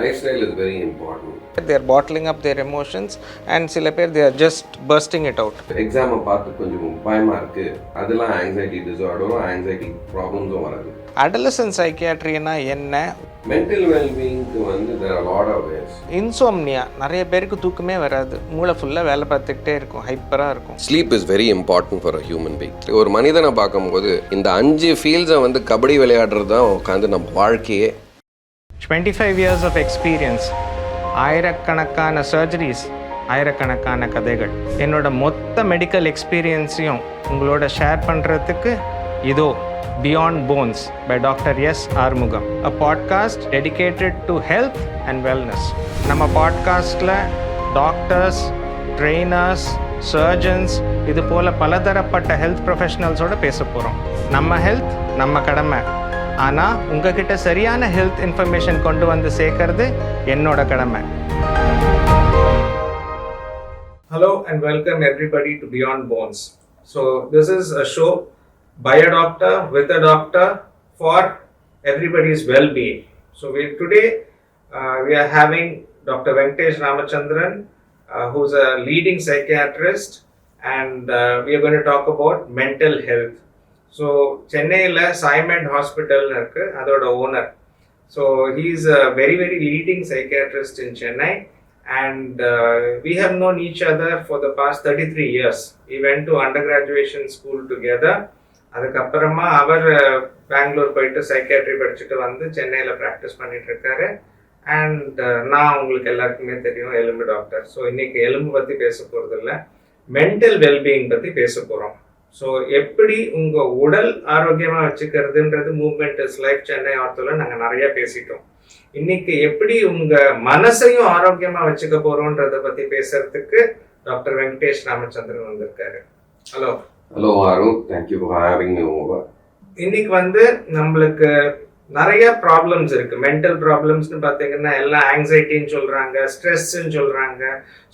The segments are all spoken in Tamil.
Lifestyle is very important. They are bottling up their emotions and சில பேர் they are just bursting it out. எக்ஸாமை பார்த்து கொஞ்சம் பயமாக இருக்குது, அதெல்லாம் ஆங்ஸைட்டி டிஸார்டரும் ஆங்ஸைட்டி ப்ராப்ளம்ஸும் வராது. Adolescent psychiatryனா என்ன? மென்டல் வெல்பீயிங்க்கு வந்து there are a lot of ways. Insomnia, நிறைய பேருக்கு தூக்கமே வராது, மூளை ஃபுல்லாக வேலை பார்த்துக்கிட்டே இருக்கும், ஹைப்பராக இருக்கும். Sleep is very important for a human being. ஒரு மனிதனை பார்க்கும்போது இந்த 5 ஃபீல்ஸை வந்து கபடி விளையாடுறது தான் உட்காந்து நம்ம வாழ்க்கையே. 25 years of experience, ஆயிரக்கணக்கான சர்ஜரிஸ், ஆயிரக்கணக்கான கதைகள், என்னோட மொத்த மெடிக்கல் எக்ஸ்பீரியன்ஸையும் உங்களோட ஷேர் பண்ணுறதுக்கு இதோ beyond bones by doctor S Arumugam, a podcast dedicated to health and wellness. நம்ம பாட்காஸ்ட்டில் டாக்டர்ஸ், ட்ரெயினர்ஸ், சர்ஜன்ஸ், இது போல் பலதரப்பட்ட ஹெல்த் ப்ரொஃபஷனல்ஸோடு பேச போகிறோம். நம்ம ஹெல்த் நம்ம கடமை, ஆனால் உங்ககிட்ட சரியான ஹெல்த் இன்ஃபர்மேஷன் கொண்டு வந்து சேர்க்கறது என்னோட கடமை. Hello and welcome everybody to Beyond Bones. So this is a show by a doctor with a doctor for everybody's well-being. So today we are having Dr. Venkatesh Ramachandran, who's a leading psychiatrist, and we are going to talk about mental health. So சென்னையில் சைமண்ட் ஹாஸ்பிட்டல்னு இருக்குது, அதோட owner. So he is a very very leading psychiatrist in Chennai and we have known each other for the past 33 years. We went to under graduation school together. அதுக்கப்புறமா அவர் பெங்களூர் போயிட்டு சைக்கியாட்ரி படிச்சுட்டு வந்து சென்னையில் ப்ராக்டிஸ் பண்ணிட்டு இருக்காரு. அண்ட் நான் உங்களுக்கு எல்லாருக்குமே தெரியும் எலும்பு டாக்டர். ஸோ இன்னைக்கு எலும்பு பற்றி பேச போகிறது இல்லை, மென்டல் வெல்பீயிங் பற்றி பேச போகிறோம். ஸோ எப்படி உங்கள் உடல் ஆரோக்கியமாக வச்சுக்கிறதுன்றது மூவ்மெண்ட் இஸ் லைஃப் சென்னை ஆர்த்தோவில் நாங்கள் நிறைய பேசிட்டோம். இன்னைக்கு எப்படி உங்கள் மனசையும் ஆரோக்கியமாக வச்சுக்க போகிறோன்றதை பற்றி பேசுறதுக்கு டாக்டர் வெங்கடேஷ் ராமச்சந்திரன் வந்திருக்காரு. ஹலோ. ஹலோ ஆரு, thank you for having me over. இன்னைக்கு வந்து நம்மளுக்கு நிறைய ப்ராப்ளம்ஸ் இருக்கு. மென்டல் ப்ராப்ளம்ஸ்னு பார்த்தீங்கன்னா எல்லாம் ஆங்ஸைட்டின்னு சொல்றாங்க, ஸ்ட்ரெஸ்ன்னு சொல்றாங்க.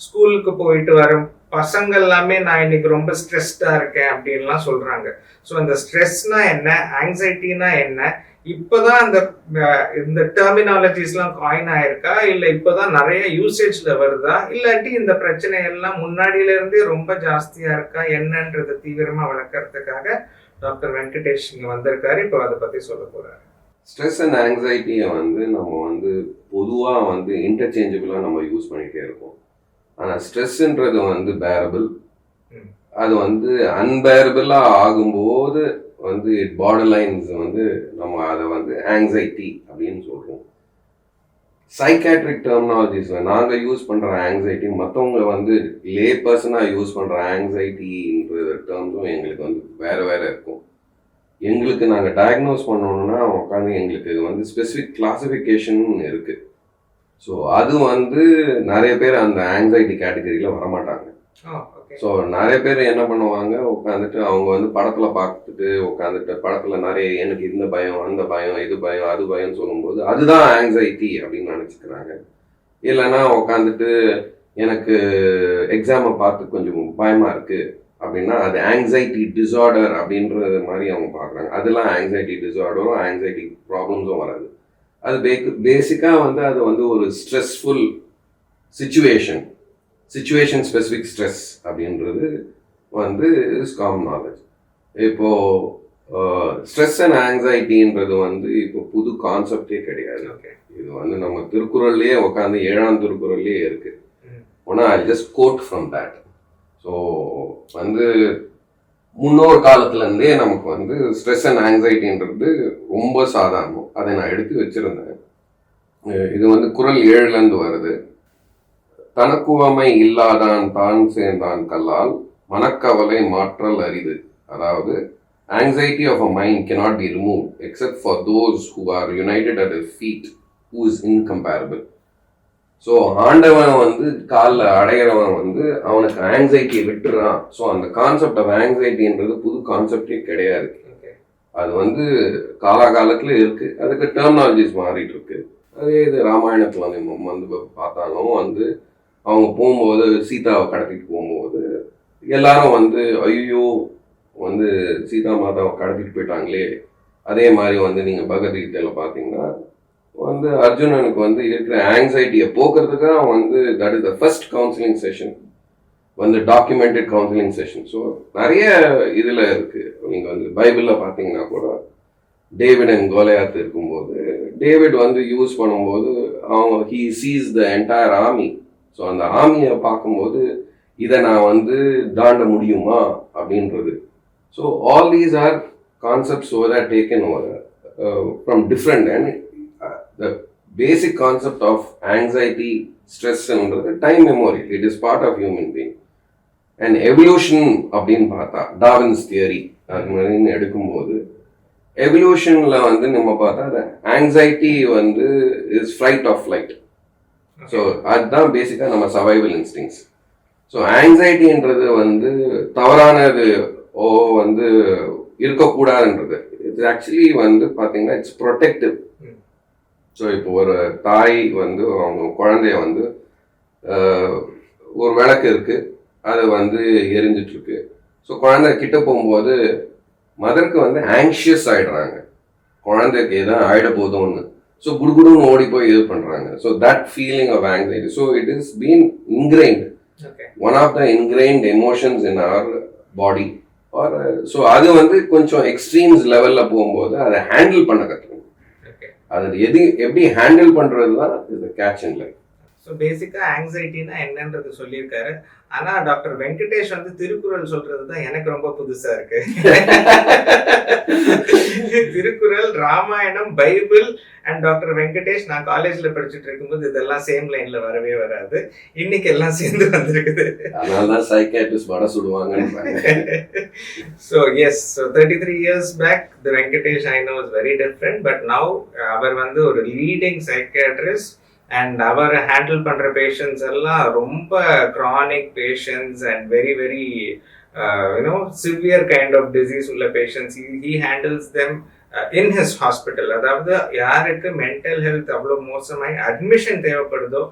ஸ்கூலுக்கு போயிட்டு வர பசங்க எல்லாமே நான் இன்னைக்கு ரொம்ப ஸ்ட்ரெஸ்டா இருக்கேன் அப்படின்லாம் சொல்றாங்க. ஸோ அந்த ஸ்ட்ரெஸ்னா என்ன, ஆங்ஸைட்டினா என்ன, இப்போதான் இந்த டெர்மினாலஜிஸ்லாம் காயின் ஆயிருக்கா, இல்லை இப்போதான் நிறைய யூசேஜ்ல வருதா, இல்லாட்டி இந்த பிரச்சனை எல்லாம் முன்னாடியில இருந்தே ரொம்ப ஜாஸ்தியா இருக்கா, என்னன்றதை தீவிரமா வளர்க்கறதுக்காக டாக்டர் வெங்கடேஷ் இங்க வந்திருக்காரு. இப்போ அதை பத்தி சொல்ல போறாரு. ஸ்ட்ரெஸ் அண்ட் ஆங்ஸைட்டியை வந்து நம்ம வந்து பொதுவாக வந்து இன்டர்சேஞ்சபிளாக நம்ம யூஸ் பண்ணிகிட்டே இருக்கோம். ஆனால் ஸ்ட்ரெஸ்ஸுன்றது வந்து பேரபிள், அது வந்து அன்பேரபிளாக ஆகும்போது வந்து பார்டர் லைன்ஸ் வந்து நம்ம அதை வந்து ஆங்ஸைட்டி அப்படின்னு சொல்கிறோம். சைக்காட்ரிக் டெர்மினாலஜிஸில் நாங்கள் யூஸ் பண்ணுற ஆங்ஸைட்டி மற்றவங்க வந்து லே பர்சனாக யூஸ் பண்ணுற ஆங்ஸைட்டின்ற டேர்ம்ஸும் எங்களுக்கு வந்து வேறு வேறு இருக்கும். எங்களுக்கு நாங்கள் டயக்னோஸ் பண்ணணும்னா உட்காந்து எங்களுக்கு வந்து ஸ்பெசிஃபிக் கிளாசிஃபிகேஷன் இருக்குது. ஸோ அது வந்து நிறைய பேர் அந்த ஆங்ஸைட்டி கேட்டகரியில் வரமாட்டாங்க. ஸோ நிறைய பேர் என்ன பண்ணுவாங்க, உட்காந்துட்டு அவங்க வந்து படத்தில் பார்த்துட்டு உட்காந்துட்டு படத்தில் நிறைய எனக்கு இந்த பயம், அந்த பயம், இது பயம், அது பயம்னு சொல்லும்போது அதுதான் ஆங்ஸைட்டி அப்படின்னு நினச்சிக்கிறாங்க. இல்லைன்னா உட்காந்துட்டு எனக்கு எக்ஸாமை பார்த்து கொஞ்சம் பயமாக இருக்குது அப்படின்னா அது ஆங்ஸைட்டி டிஸார்டர் அப்படின்றது மாதிரி அவங்க பார்க்குறாங்க. அதெல்லாம் ஆங்ஸைட்டி டிஸார்டரும் ஆங்ஸைட்டி ப்ராப்ளம்ஸும் வராது. அது பேசிக்காக வந்து அது வந்து ஒரு ஸ்ட்ரெஸ்ஃபுல் சுச்சுவேஷன் ஸ்பெசிஃபிக் ஸ்ட்ரெஸ் அப்படின்றது வந்து இஸ் காமன் நாலேஜ். இப்போது ஸ்ட்ரெஸ் அண்ட் ஆங்ஸைட்டின்றது வந்து இப்போ புது கான்செப்டே கிடையாது. இது வந்து நம்ம திருக்குறள்லேயே உட்காந்து 7ஆம் திருக்குறள்லேயே இருக்குது. ஒன்னா I just quote from that. So வந்து முன்னோர் காலத்துலேருந்தே நமக்கு வந்து ஸ்ட்ரெஸ் அண்ட் ஆங்ஸைட்டின்றது ரொம்ப சாதாரணம். அதை நான் எடுத்து வச்சுருந்தேன். இது வந்து குறள் 7லேருந்து வருது. தனக்குவமை இல்லாதான் தான் சேர்ந்தான் கல்லால் மனக்கவலை மாற்றல் அரிது. அதாவது anxiety of a mind cannot be removed except for those who are united at his feet, who is incomparable. So ஆண்டவன் வந்து காலில் அடைகிறவன் வந்து அவனுக்கு ஆங்ஸைட்டியை விட்டுறான். ஸோ அந்த கான்செப்ட் ஆஃப் ஆங்ஸைட்டின்றது புது கான்செப்டே கிடையாது. அது வந்து காலாகாலத்தில் இருக்குது, அதுக்கு டெர்மினாலஜிஸ் மாறிட்டு இருக்கு. அதே இது ராமாயணத்தில் வந்து பார்த்தாலும் வந்து அவங்க போகும்போது சீதாவை கடத்திட்டு போகும்போது எல்லாரும் வந்து ஐயோ வந்து சீதா மாதாவை கடத்திட்டு போயிட்டாங்களே. அதே மாதிரி வந்து நீங்கள் பகவத்கீதையில் பார்த்தீங்கன்னா வந்து அர்ஜுனனுக்கு வந்து இருக்கிற ஆங்ஸைட்டியை போக்குறதுக்காக வந்து that is the first counselling session வந்து டாக்குமெண்டட் கவுன்சிலிங் செஷன். ஸோ நிறைய இதில் இருக்குது. நீங்கள் வந்து பைபிளில் பார்த்தீங்கன்னா கூட டேவிட் அண்ட் கோலியாத் இருக்கும்போது டேவிட் வந்து யூஸ் பண்ணும்போது அவங்க he sees the entire army. So அந்த ஆர்மியை பார்க்கும்போது இதை நான் வந்து தாண்ட முடியுமா அப்படின்றது. So all these are concepts over taken over from different and the basic concept of anxiety ஸ்ட்ரெஸ்ன்றது time memory. It is part of human being. And evolution அப்படின்னு பார்த்தா டார்வின்ஸ் தியரி அது மாதிரி எடுக்கும்போது எவல்யூஷனில் வந்து நம்ம பார்த்தா அந்த ஆங்ஸைட்டி வந்து is flight of flight. So அதுதான் பேசிக்காக நம்ம சர்வைவல் இன்ஸ்டிங்ஸ். ஸோ ஆங்ஸைட்டின்றது வந்து தவறானது வந்து இருக்கக்கூடாதுன்றது. இட்ஸ் ஆக்சுவலி வந்து பார்த்தீங்கன்னா இட்ஸ் ப்ரொடெக்டிவ். ஸோ இப்போ ஒரு தாய் வந்து அவங்க குழந்தைய வந்து ஒரு விளக்கு இருக்குது, அது வந்து எரிஞ்சிட்ருக்கு. ஸோ குழந்தை கிட்ட போகும்போது மதருக்கு வந்து ஆங்ஷியஸ் ஆகிடுறாங்க, குழந்தைக்கு எதாவது ஆகிட போதும்னு. ஸோ குடுகுடுன்னு ஓடி போய் இது பண்ணுறாங்க. So that feeling of anxiety, so it is been ingrained, one of the ingrained emotions in our body. Or so அது வந்து கொஞ்சம் எக்ஸ்ட்ரீம்ஸ் லெவலில் போகும்போது அதை ஹேண்டில் பண்ண கற்றுக்கணும். அது எப்படி ஹேண்டில் பண்ணுறது தான் இது கேட்ச் இன் லைஃப். ஸோ பேசிக்காக ஆங்ஸைட்டினா என்னன்றது சொல்லியிருக்காரு. ஆனால் டாக்டர் வெங்கடேஷ் வந்து திருக்குறள் சொல்றது தான் எனக்கு ரொம்ப புதுசா இருக்கு. Thirukkural, Ramayanam, Bible and doctor Venkatesh நான் காலேஜ்ல படிச்சுட்டு இருக்கும்போது இதெல்லாம் சேம் லைன்ல வரவே வராது. இன்னைக்கு எல்லாம் சேர்ந்து வந்திருக்குது. அதனாலதான் சைக்காட்ரிஸ்ட் வட சுடுவாங்க. So yes, so 33 years back the Venkatesh I know is very different, but now அவர் வந்து ஒரு leading psychiatrist and அவர் ஹேண்டில் பண்ற பேஷண்ட்ஸ் எல்லாம் ரொம்ப chronic patients and very very severe kind of disease உள்ள patients. He handles them in his hospital. அதாவது யாருக்கு மென்டல் ஹெல்த் அவ்வளோ மோசமாய் அட்மிஷன் தேவைப்படுதோ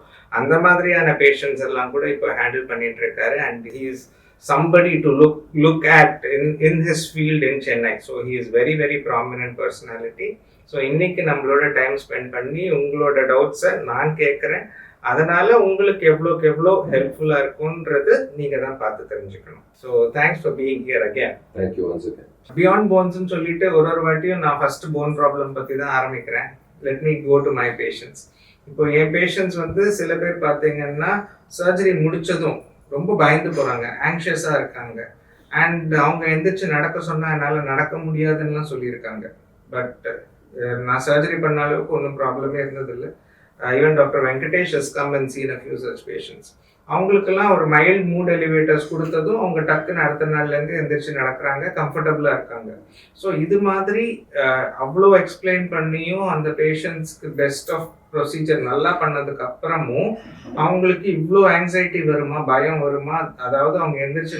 அந்த மாதிரியான பேஷண்ட்ஸ் எல்லாம் கூட இப்போ ஹேண்டில் பண்ணிட்டு இருக்காரு. And he is somebody to look at in his field in Chennai. So he is very very prominent personality. So இன்னைக்கு நம்மளோட டைம் ஸ்பெண்ட் பண்ணி உங்களோட டவுட்ஸை நான் கேட்குறேன். அதனால உங்களுக்கு எவ்வளோக்கு எவ்வளோ ஹெல்ப்ஃபுல்லாக இருக்கும்ன்றது நீங்கள் தான் பார்த்து தெரிஞ்சுக்கணும். So thanks for being here again. Thank you once again. Beyond போன்ஸ்ன்னு சொல்லிட்டு ஒரு வாட்டியும் நான் ஃபர்ஸ்ட் போன் ப்ராப்ளம் பற்றி தான் ஆரம்பிக்கிறேன். Let me go to my patients. இப்போ என் பேஷண்ட்ஸ் வந்து சில பேர் பார்த்தீங்கன்னா சர்ஜரி முடிச்சதும் ரொம்ப பயந்து போகிறாங்க, ஆங்ஷியஸாக இருக்காங்க. அண்ட் அவங்க எந்திரிச்சு நடக்க சொன்னால் என்னால் நடக்க முடியாதுன்னெலாம் சொல்லியிருக்காங்க. பட் நான் சர்ஜரி பண்ண அளவுக்கு ஒன்றும் ப்ராப்ளமே இருந்ததில்லை. Even doctor Venkatesh has come and scene a few such patients. அவங்களுக்கெல்லாம் ஒரு மைல்ட் மூட் எலிவேட்டர்ஸ் கொடுத்ததும் அவங்க டக்குன்னு அடுத்த நாள்லேருந்து எந்திரிச்சு நடக்கிறாங்க, கம்ஃபர்டபுளாக இருக்காங்க. ஸோ இது மாதிரி அவ்வளோ எக்ஸ்பிளைன் பண்ணியும் அந்த பேஷண்ட்ஸ்க்கு பெஸ்ட் ஆஃப் ப்ரொசீஜர் நல்லா பண்ணதுக்கு அப்புறமும் அவங்களுக்கு இவ்வளோ ஆங்ஸைட்டி வருமா, பயம் வருமா, அதாவது அவங்க எந்திரிச்சு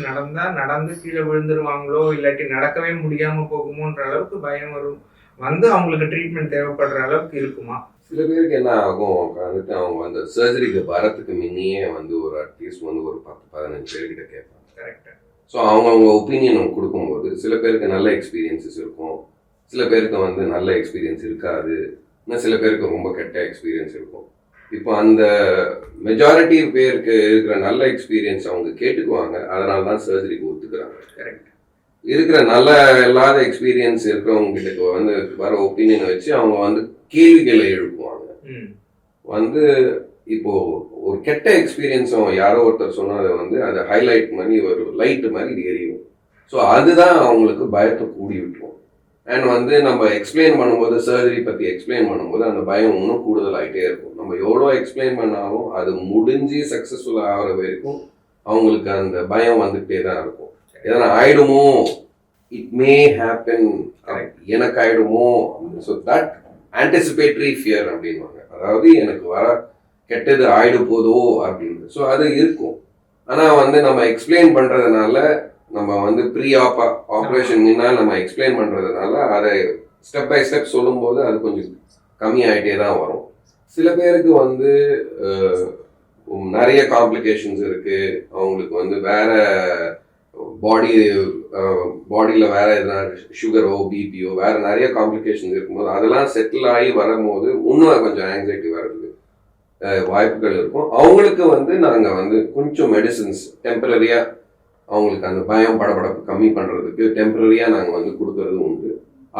நடந்து கீழே விழுந்துருவாங்களோ இல்லாட்டி நடக்கவே முடியாமல் போகுமோன்ற அளவுக்கு பயம் வரும், வந்து அவங்களுக்கு ட்ரீட்மெண்ட் தேவைப்படுற அளவுக்கு இருக்குமா? சில பேருக்கு என்ன ஆகும், வந்துட்டு அவங்க வந்து சர்ஜரிக்கு வரத்துக்கு முன்னையே வந்து ஒரு அட்லீஸ்ட் வந்து ஒரு 10-15 பேர்கிட்ட கேட்பாங்க. கரெக்டாக. ஸோ அவங்க ஒப்பீனியன் கொடுக்கும்போது சில பேருக்கு நல்ல எக்ஸ்பீரியன்ஸஸ் இருக்கும், சில பேருக்கு வந்து நல்ல எக்ஸ்பீரியன்ஸ் இருக்காது, இன்னும் சில பேருக்கு ரொம்ப கெட்ட எக்ஸ்பீரியன்ஸ் இருக்கும். இப்போ அந்த மெஜாரிட்டி பேருக்கு இருக்கிற நல்ல எக்ஸ்பீரியன்ஸ் அவங்க கேட்டுக்குவாங்க, அதனால தான் சர்ஜரிக்கு ஒத்துக்கிறாங்க. கரெக்ட். இருக்கிற நல்ல இல்லாத எக்ஸ்பீரியன்ஸ் இருக்கிறவங்க கிட்ட வந்து வர ஒப்பீனியனை வச்சு அவங்க வந்து கேள்விகளை எழுப்புவாங்க. வந்து இப்போ ஒரு கெட்ட எக்ஸ்பீரியன்ஸும் யாரோ ஒருத்தர் சொன்னதை வந்து அதை ஹைலைட் பண்ணி ஒரு லைட்டு மாதிரி எரியும். ஸோ அதுதான் அவங்களுக்கு பயத்தை கூடி விட்டுரும். அண்ட் வந்து நம்ம எக்ஸ்பிளைன் பண்ணும்போது, சர்ஜரி பற்றி எக்ஸ்பிளைன் பண்ணும்போது அந்த பயம் இன்னும் கூடுதலாகிட்டே இருக்கும். நம்ம எவ்வளோ எக்ஸ்பிளைன் பண்ணாலும் அது முடிஞ்சு சக்ஸஸ்ஃபுல்லாக ஆகிற வரைக்கும் அவங்களுக்கு அந்த பயம் வந்துகிட்டே தான் இருக்கும். எதனா ஆயிடுமோ, இட் மே ஹேப்பன், எனக்கு ஆயிடுமோ. ஸோ தட் ஆன்டிசிபேட்டரி ஃபியர் அப்படின்வாங்க, அதாவது எனக்கு வர கெட்டது ஆயிடு போதோ அப்படின்னு. ஸோ அது இருக்கும். ஆனால் வந்து நம்ம எக்ஸ்பிளைன் பண்ணுறதுனால, நம்ம வந்து ப்ரீ ஆப்ரேஷன் முன்னால் நம்ம எக்ஸ்பிளைன் பண்ணுறதுனால அதை ஸ்டெப் பை ஸ்டெப் சொல்லும்போது அது கொஞ்சம் கம்மியாகிட்டே தான் வரும். சில பேருக்கு வந்து நிறைய காம்ப்ளிகேஷன்ஸ் இருக்குது, அவங்களுக்கு வந்து வேற பாடியில் வேற எதனா சுகரோ பிபியோ வேற நிறைய காம்ப்ளிகேஷன்ஸ் இருக்கும்போது அதெல்லாம் செட்டில் ஆகி வரும்போது இன்னும் கொஞ்சம் ஆங்ஸைட்டி வர்றதுக்கு வாய்ப்புகள் இருக்கும். அவங்களுக்கு வந்து நாங்கள் வந்து கொஞ்சம் மெடிசின்ஸ் டெம்பரரியாக அவங்களுக்கு அந்த பயம் படபடப்பு கம்மி பண்ணுறதுக்கு டெம்பரரியாக நாங்கள் வந்து கொடுக்கறது உண்டு.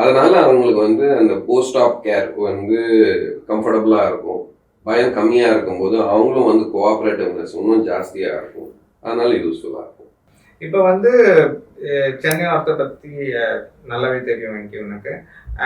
அதனால அவங்களுக்கு வந்து அந்த போஸ்ட் ஆப் கேர் வந்து கம்ஃபர்டபுளாக இருக்கும். பயம் கம்மியாக இருக்கும்போது அவங்களும் வந்து கோஆப்ரேட்டிவ்னஸ் இன்னும் ஜாஸ்தியாக இருக்கும். அதனால யூஸ்ஃபுல்லாக இருக்கும். இப்போ வந்து சென்னை ஆர்த்தோ பற்றி நல்லாவே தெரியும் எனக்கு.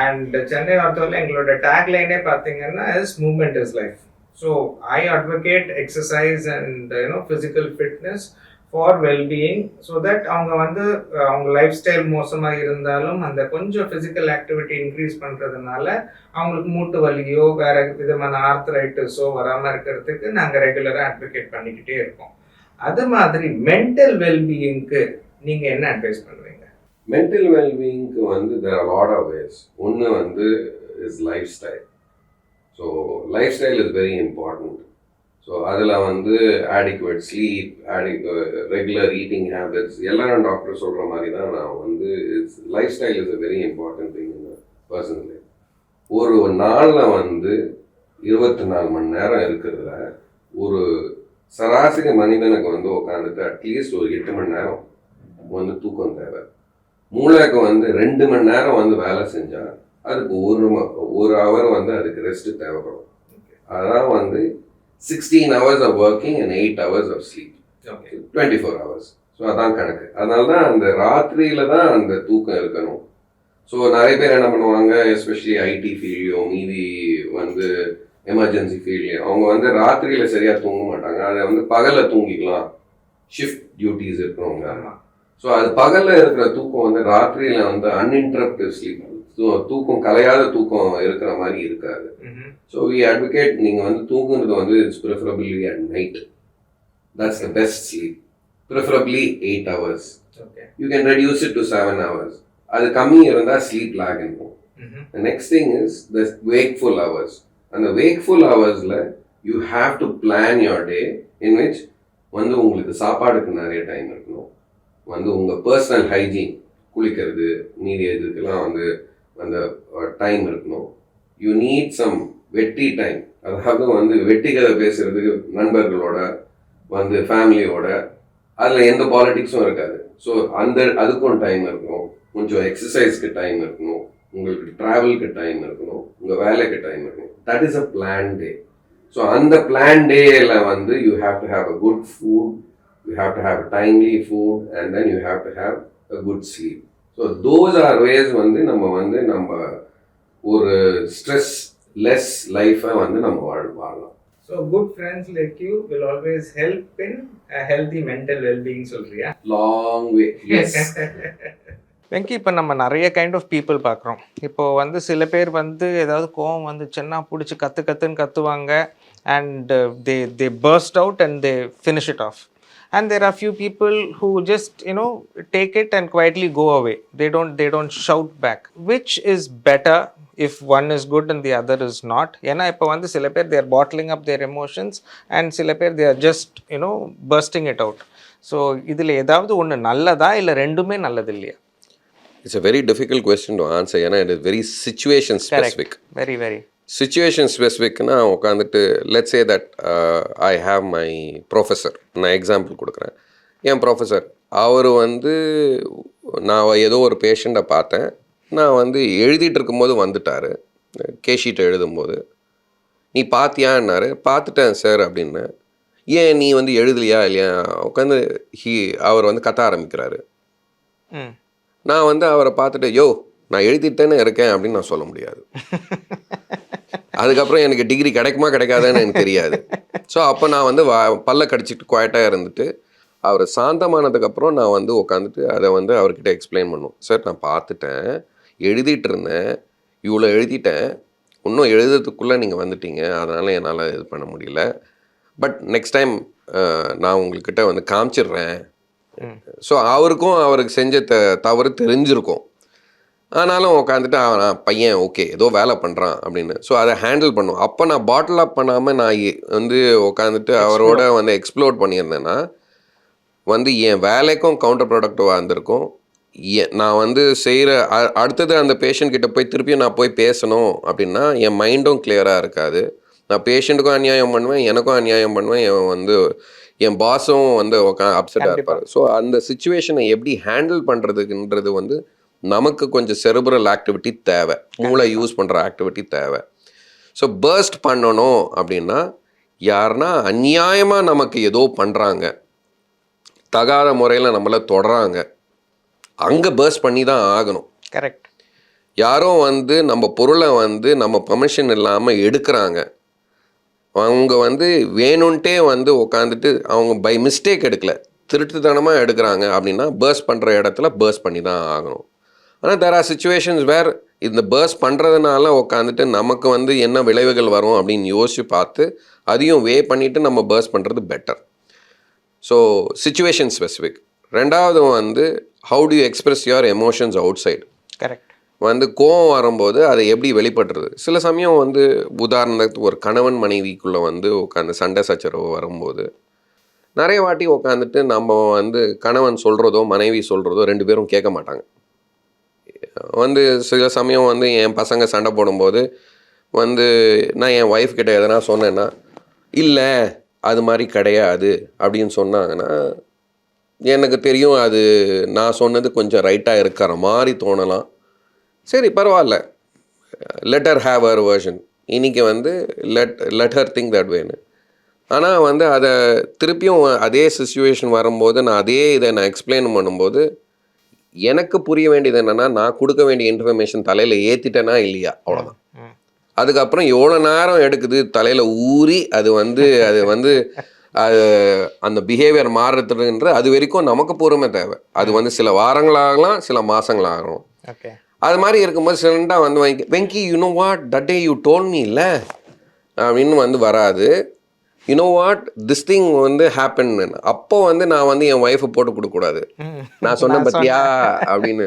அண்ட் சென்னை ஆர்த்தோவில் எங்களோட டேக்லைனே பார்த்தீங்கன்னா is movement is life. So I advocate exercise and physical fitness for wellbeing. So that அவங்க வந்து அவங்க லைஃப் ஸ்டைல் மோசமாக இருந்தாலும் அந்த கொஞ்சம் ஃபிசிக்கல் ஆக்டிவிட்டி இன்க்ரீஸ் பண்ணுறதுனால அவங்களுக்கு மூட்டு வலியோ வேறு விதமான ஆர்த்தரைட்டிஸோ வராமல் இருக்கிறதுக்கு நாங்கள் ரெகுலராக அட்வொகேட் பண்ணிக்கிட்டே இருக்கோம். அது மாதிரி மென்டல் வெல்பீயிங்க்கு நீங்கள் என்ன அட்வைஸ் பண்ணுவீங்க? மென்டல் வெல்பீயிங்க்கு வந்து there are a lot of ways. ஒன்று வந்து is life style. So life style is very important. So அதில் வந்து adequate sleep, regular eating habits எல்லாம் டாக்டர் சொல்கிற மாதிரி தான் நான் வந்து life style is a very important thing in personally. ஒரு நாளில் வந்து 24 மணி நேரம் இருக்கிறதுல ஒரு சராசரி மனிதனுக்கு வந்து உட்காந்துட்டு அட்லீஸ்ட் ஒரு 8 மணி நேரம் வந்து தூக்கம் தேவை. மூளைக்கு வந்து 2 மணி நேரம் வந்து வேலை செஞ்சால் அதுக்கு ஒரு ஹவர் வந்து அதுக்கு ரெஸ்ட் தேவைப்படும். அதான் வந்து 16 hours of working and 8 hours of sleep. 24 hours. So அதான் கணக்கு. அதனால தான் அந்த ராத்திரியில் தான் அந்த தூக்கம் இருக்கணும். ஸோ நிறைய பேர் என்ன பண்ணுவாங்க, எஸ்பெஷலி ஐடி ஃபீல்ட்லையோ மீதி வந்து எமர்ஜென்சி ஃபீல்ட்லையும் அவங்க வந்து ராத்திரியில் சரியாக தூங்க மாட்டாங்க. அதை வந்து பகலில் தூங்கிக்கலாம், ஷிஃப்ட் டியூட்டிஸ் இருக்கிறவங்க. ஸோ அது பகலில் இருக்கிற தூக்கம் வந்து ராத்திரியில் வந்து அன்இன்டரப்டிவ் ஸ்லீப், தூக்கம் கலையாத தூக்கம் இருக்கிற மாதிரி இருக்காது. ஸோ வி அட்வொகேட் நீங்கள் வந்து தூங்குறது வந்து it's preferably at night. That's the best sleep. Preferably 8 hours. You can reduce it to 7 hours. அது கம்மி இருந்தால் ஸ்லீப் லேக் இருக்கும். Next thing is the wakeful hours. அந்த வேக்ஃபுல் ஹவர்ஸில் you have to plan your day in which வந்து உங்களுக்கு சாப்பாடுக்கு நிறைய டைம் இருக்கணும், வந்து உங்கள் பர்சனல் ஹைஜீன் குளிக்கிறது மீதி இதுக்கெல்லாம் வந்து அந்த டைம் இருக்கணும். யூ நீட் சம் வெட்டி டைம், அதாவது வந்து வெட்டி கதை பேசுகிறதுக்கு நண்பர்களோட வந்து ஃபேமிலியோட, அதில் எந்த பாலிட்டிக்ஸும் இருக்காது. ஸோ அதுக்கும் டைம் இருக்கணும். கொஞ்சம் எக்ஸசைஸ்க்கு டைம் இருக்கணும், உங்களுக்கு ட்ராவலுக்கு டைம் இருக்கணும், உங்கள் வேலைக்கு டைம் இருக்கணும். That is a plan day. So அந்த பிளான் டேல வந்து you have to have a good food, you have to have timely food and then you have to have a good sleep. So those are ways வந்து நம்ம ஒரு ஸ்ட்ரெஸ் லெஸ் லைஃபை வந்து நம்ம வாழலாம். So good friends like you will always help in healthy mental wellbeing சொல்றியா? Long way. வெங்கி, இப்போ நம்ம நிறைய கைண்ட் ஆஃப் பீப்புள் பார்க்குறோம். இப்போது வந்து சில பேர் வந்து ஏதாவது கோவம் வந்துச்சுன்னா பிடிச்சி கத்துன்னு கத்துவாங்க and they burst out and they finish it off. And there are few people who just take it and quietly go away. They don't shout back. Which is better if one is good and the other is not? ஏன்னா இப்போ வந்து சில பேர் they are bottling up their emotions and சில பேர் they are just bursting it out. So இதில் ஏதாவது ஒன்று நல்லதா இல்லை ரெண்டுமே நல்லது இல்லையா? It's a very difficult question to answer. ஏன்னா it is very situation specific. Correct. Very, very. Situation ஸ்பெசிஃபிக்னா உட்காந்துட்டு let's say that I have my professor. நான் எக்ஸாம்பிள் கொடுக்குறேன். என் ப்ரொஃபஸர் அவர் வந்து நான் ஏதோ ஒரு பேஷண்ட்டை பார்த்தேன், நான் வந்து எழுதிட்டு இருக்கும்போது வந்துட்டார். கேஷீட்டை எழுதும்போது நீ பார்த்தியான்னாரு. பார்த்துட்டேன் சார் அப்படின்னு. ஏன் நீ வந்து எழுதலையா இல்லையா உட்காந்து அவர் வந்து கத்த ஆரம்பிக்கிறாரு. நான் வந்து அவரை பார்த்துட்டு யோ நான் எழுதிட்டேன்னு இருக்கேன் அப்படின்னு நான் சொல்ல முடியாது. அதுக்கப்புறம் எனக்கு டிகிரி கிடைக்குமா கிடைக்காதுன்னு எனக்கு தெரியாது. ஸோ அப்போ நான் வந்து பல்ல கடிச்சிட்டு குவாய்ட்டாக இருந்துட்டு அவர் சாந்தமானதுக்கப்புறம் நான் வந்து உட்காந்துட்டு அதை வந்து அவர்கிட்ட எக்ஸ்பிளைன் பண்ணுவோம். சார் நான் பார்த்துட்டேன், எழுதிட்டு இருந்தேன், இவ்வளோ எழுதிட்டேன், இன்னும் எழுதுறதுக்குள்ளே நீங்கள் வந்துட்டீங்க, அதனால் என்னால் இது பண்ண முடியல. பட் நெக்ஸ்ட் டைம் நான் உங்கள்கிட்ட வந்து காமிச்சிடுறேன். ஸோ அவருக்கு செஞ்ச தவறு தெரிஞ்சிருக்கும். ஆனாலும் உட்காந்துட்டு பையன் ஓகே ஏதோ வேலை பண்ணுறான் அப்படின்னு. ஸோ அதை ஹேண்டில் பண்ணும். அப்போ நான் பாட்டில் அப் பண்ணாமல் நான் வந்து உட்காந்துட்டு அவரோட வந்து எக்ஸ்ப்ளோர் பண்ணியிருந்தேன்னா வந்து என் வேலைக்கும் கவுண்டர் ப்ராடக்டிவாக இருந்திருக்கும். நான் வந்து செய்கிற அடுத்தது அந்த பேஷண்ட் கிட்ட போய் திருப்பியும் நான் போய் பேசணும் அப்படின்னா என் மைண்டும் கிளியராக இருக்காது. நான் பேஷண்ட்டுக்கும் அநியாயம் பண்ணுவேன், எனக்கும் அநியாயம் பண்ணுவேன், என் பாஸும் வந்து அப்செட்டாக இருப்பார். ஸோ அந்த சுச்சுவேஷனை எப்படி ஹேண்டில் பண்ணுறதுக்குன்றது வந்து நமக்கு கொஞ்சம் செரிப்ரல் ஆக்டிவிட்டி தேவை, மூளை யூஸ் பண்ணுற ஆக்டிவிட்டி தேவை. ஸோ பர்ஸ்ட் பண்ணணும் அப்படின்னா யாருன்னா அநியாயமாக நமக்கு ஏதோ பண்ணுறாங்க, தகாத முறையில் நம்மளை தொடராங்க, அங்கே பர்ஸ்ட் பண்ணி தான் ஆகணும். கரெக்ட். யாரோ வந்து நம்ம பொருளை வந்து நம்ம பர்மிஷன் இல்லாமல் எடுக்கிறாங்க, அவங்க வந்து வேணும்ன்ட்டே வந்து உட்காந்துட்டு அவங்க பை மிஸ்டேக் எடுக்கல, திருட்டுத்தனமாக எடுக்கிறாங்க அப்படின்னா பர்ஸ்ட் பண்ணுற இடத்துல பர்ஸ்ட் பண்ணி தான் ஆகணும். ஆனால் தேர் ஆர் சிச்சுவேஷன்ஸ் வேர் இந்த பர்ஸ்ட் பண்ணுறதுனால உட்காந்துட்டு நமக்கு வந்து என்ன விளைவுகள் வரும் அப்படின்னு யோசித்து பார்த்து அதையும் பண்ணிவிட்டு நம்ம பர்ஸ்ட் பண்ணுறது பெட்டர். So situation specific. ரெண்டாவது வந்து how to you express your emotions out side. Correct. வந்து கோவம் வரும்போது அதை எப்படி வெளிப்படுறது. சில சமயம் வந்து உதாரணத்துக்கு ஒரு கணவன் மனைவிக்குள்ளே வந்து உட்காந்து சண்டை சச்சரவு வரும்போது நிறைய வாட்டி உட்காந்துட்டு நம்ம வந்து கணவன் சொல்கிறதோ மனைவி சொல்கிறதோ 2 பேரும் கேட்க மாட்டாங்க. வந்து சில சமயம் வந்து என் பசங்க சண்டை போடும்போது வந்து நான் என் ஒய்ஃப் கிட்ட எதனா சொன்னேன்னா இல்லை அது மாதிரி கிடையாது அப்படின்னு சொன்னாங்கன்னா எனக்கு தெரியும் அது நான் சொன்னது கொஞ்சம் ரைட்டாக இருக்கிற மாதிரி தோணலாம். சரி பரவாயில்ல, லெட்டர் ஹேவ் அவர் வேர்ஷன், இன்றைக்கி வந்து லெட் ஹர் திங்க் தட் வேன்னு. ஆனால் வந்து அதை திருப்பியும் அதே சிச்சுவேஷன் வரும்போது நான் அதே இதை நான் எக்ஸ்பிளைன் பண்ணும்போது எனக்கு புரிய வேண்டியது என்னென்னா நான் கொடுக்க வேண்டிய இன்ஃபர்மேஷன் தலையில் ஏற்றிட்டேனா இல்லையா, அவ்வளோதான். அதுக்கப்புறம் எவ்வளோ நேரம் எடுக்குது தலையில் ஊறி அது வந்து அது அந்த பிஹேவியர் மாறுறதுன்ற அது வரைக்கும் நமக்கு பொறுமை தேவை. அது வந்து சில வாரங்களாகலாம், சில மாதங்களாகலாம். ஓகே. அது மாதிரி இருக்கும்போது சிலண்டாக வந்து Venky you know what that day you told me இல்லை அப்படின்னு வந்து வராது. யூனோ வாட் திஸ் திங் வந்து ஹேப்பன். அப்போ வந்து நான் வந்து என் ஒய்ஃபை போட்டு கொடுக்கக்கூடாது, நான் சொன்னேன் பத்தியா அப்படின்னு.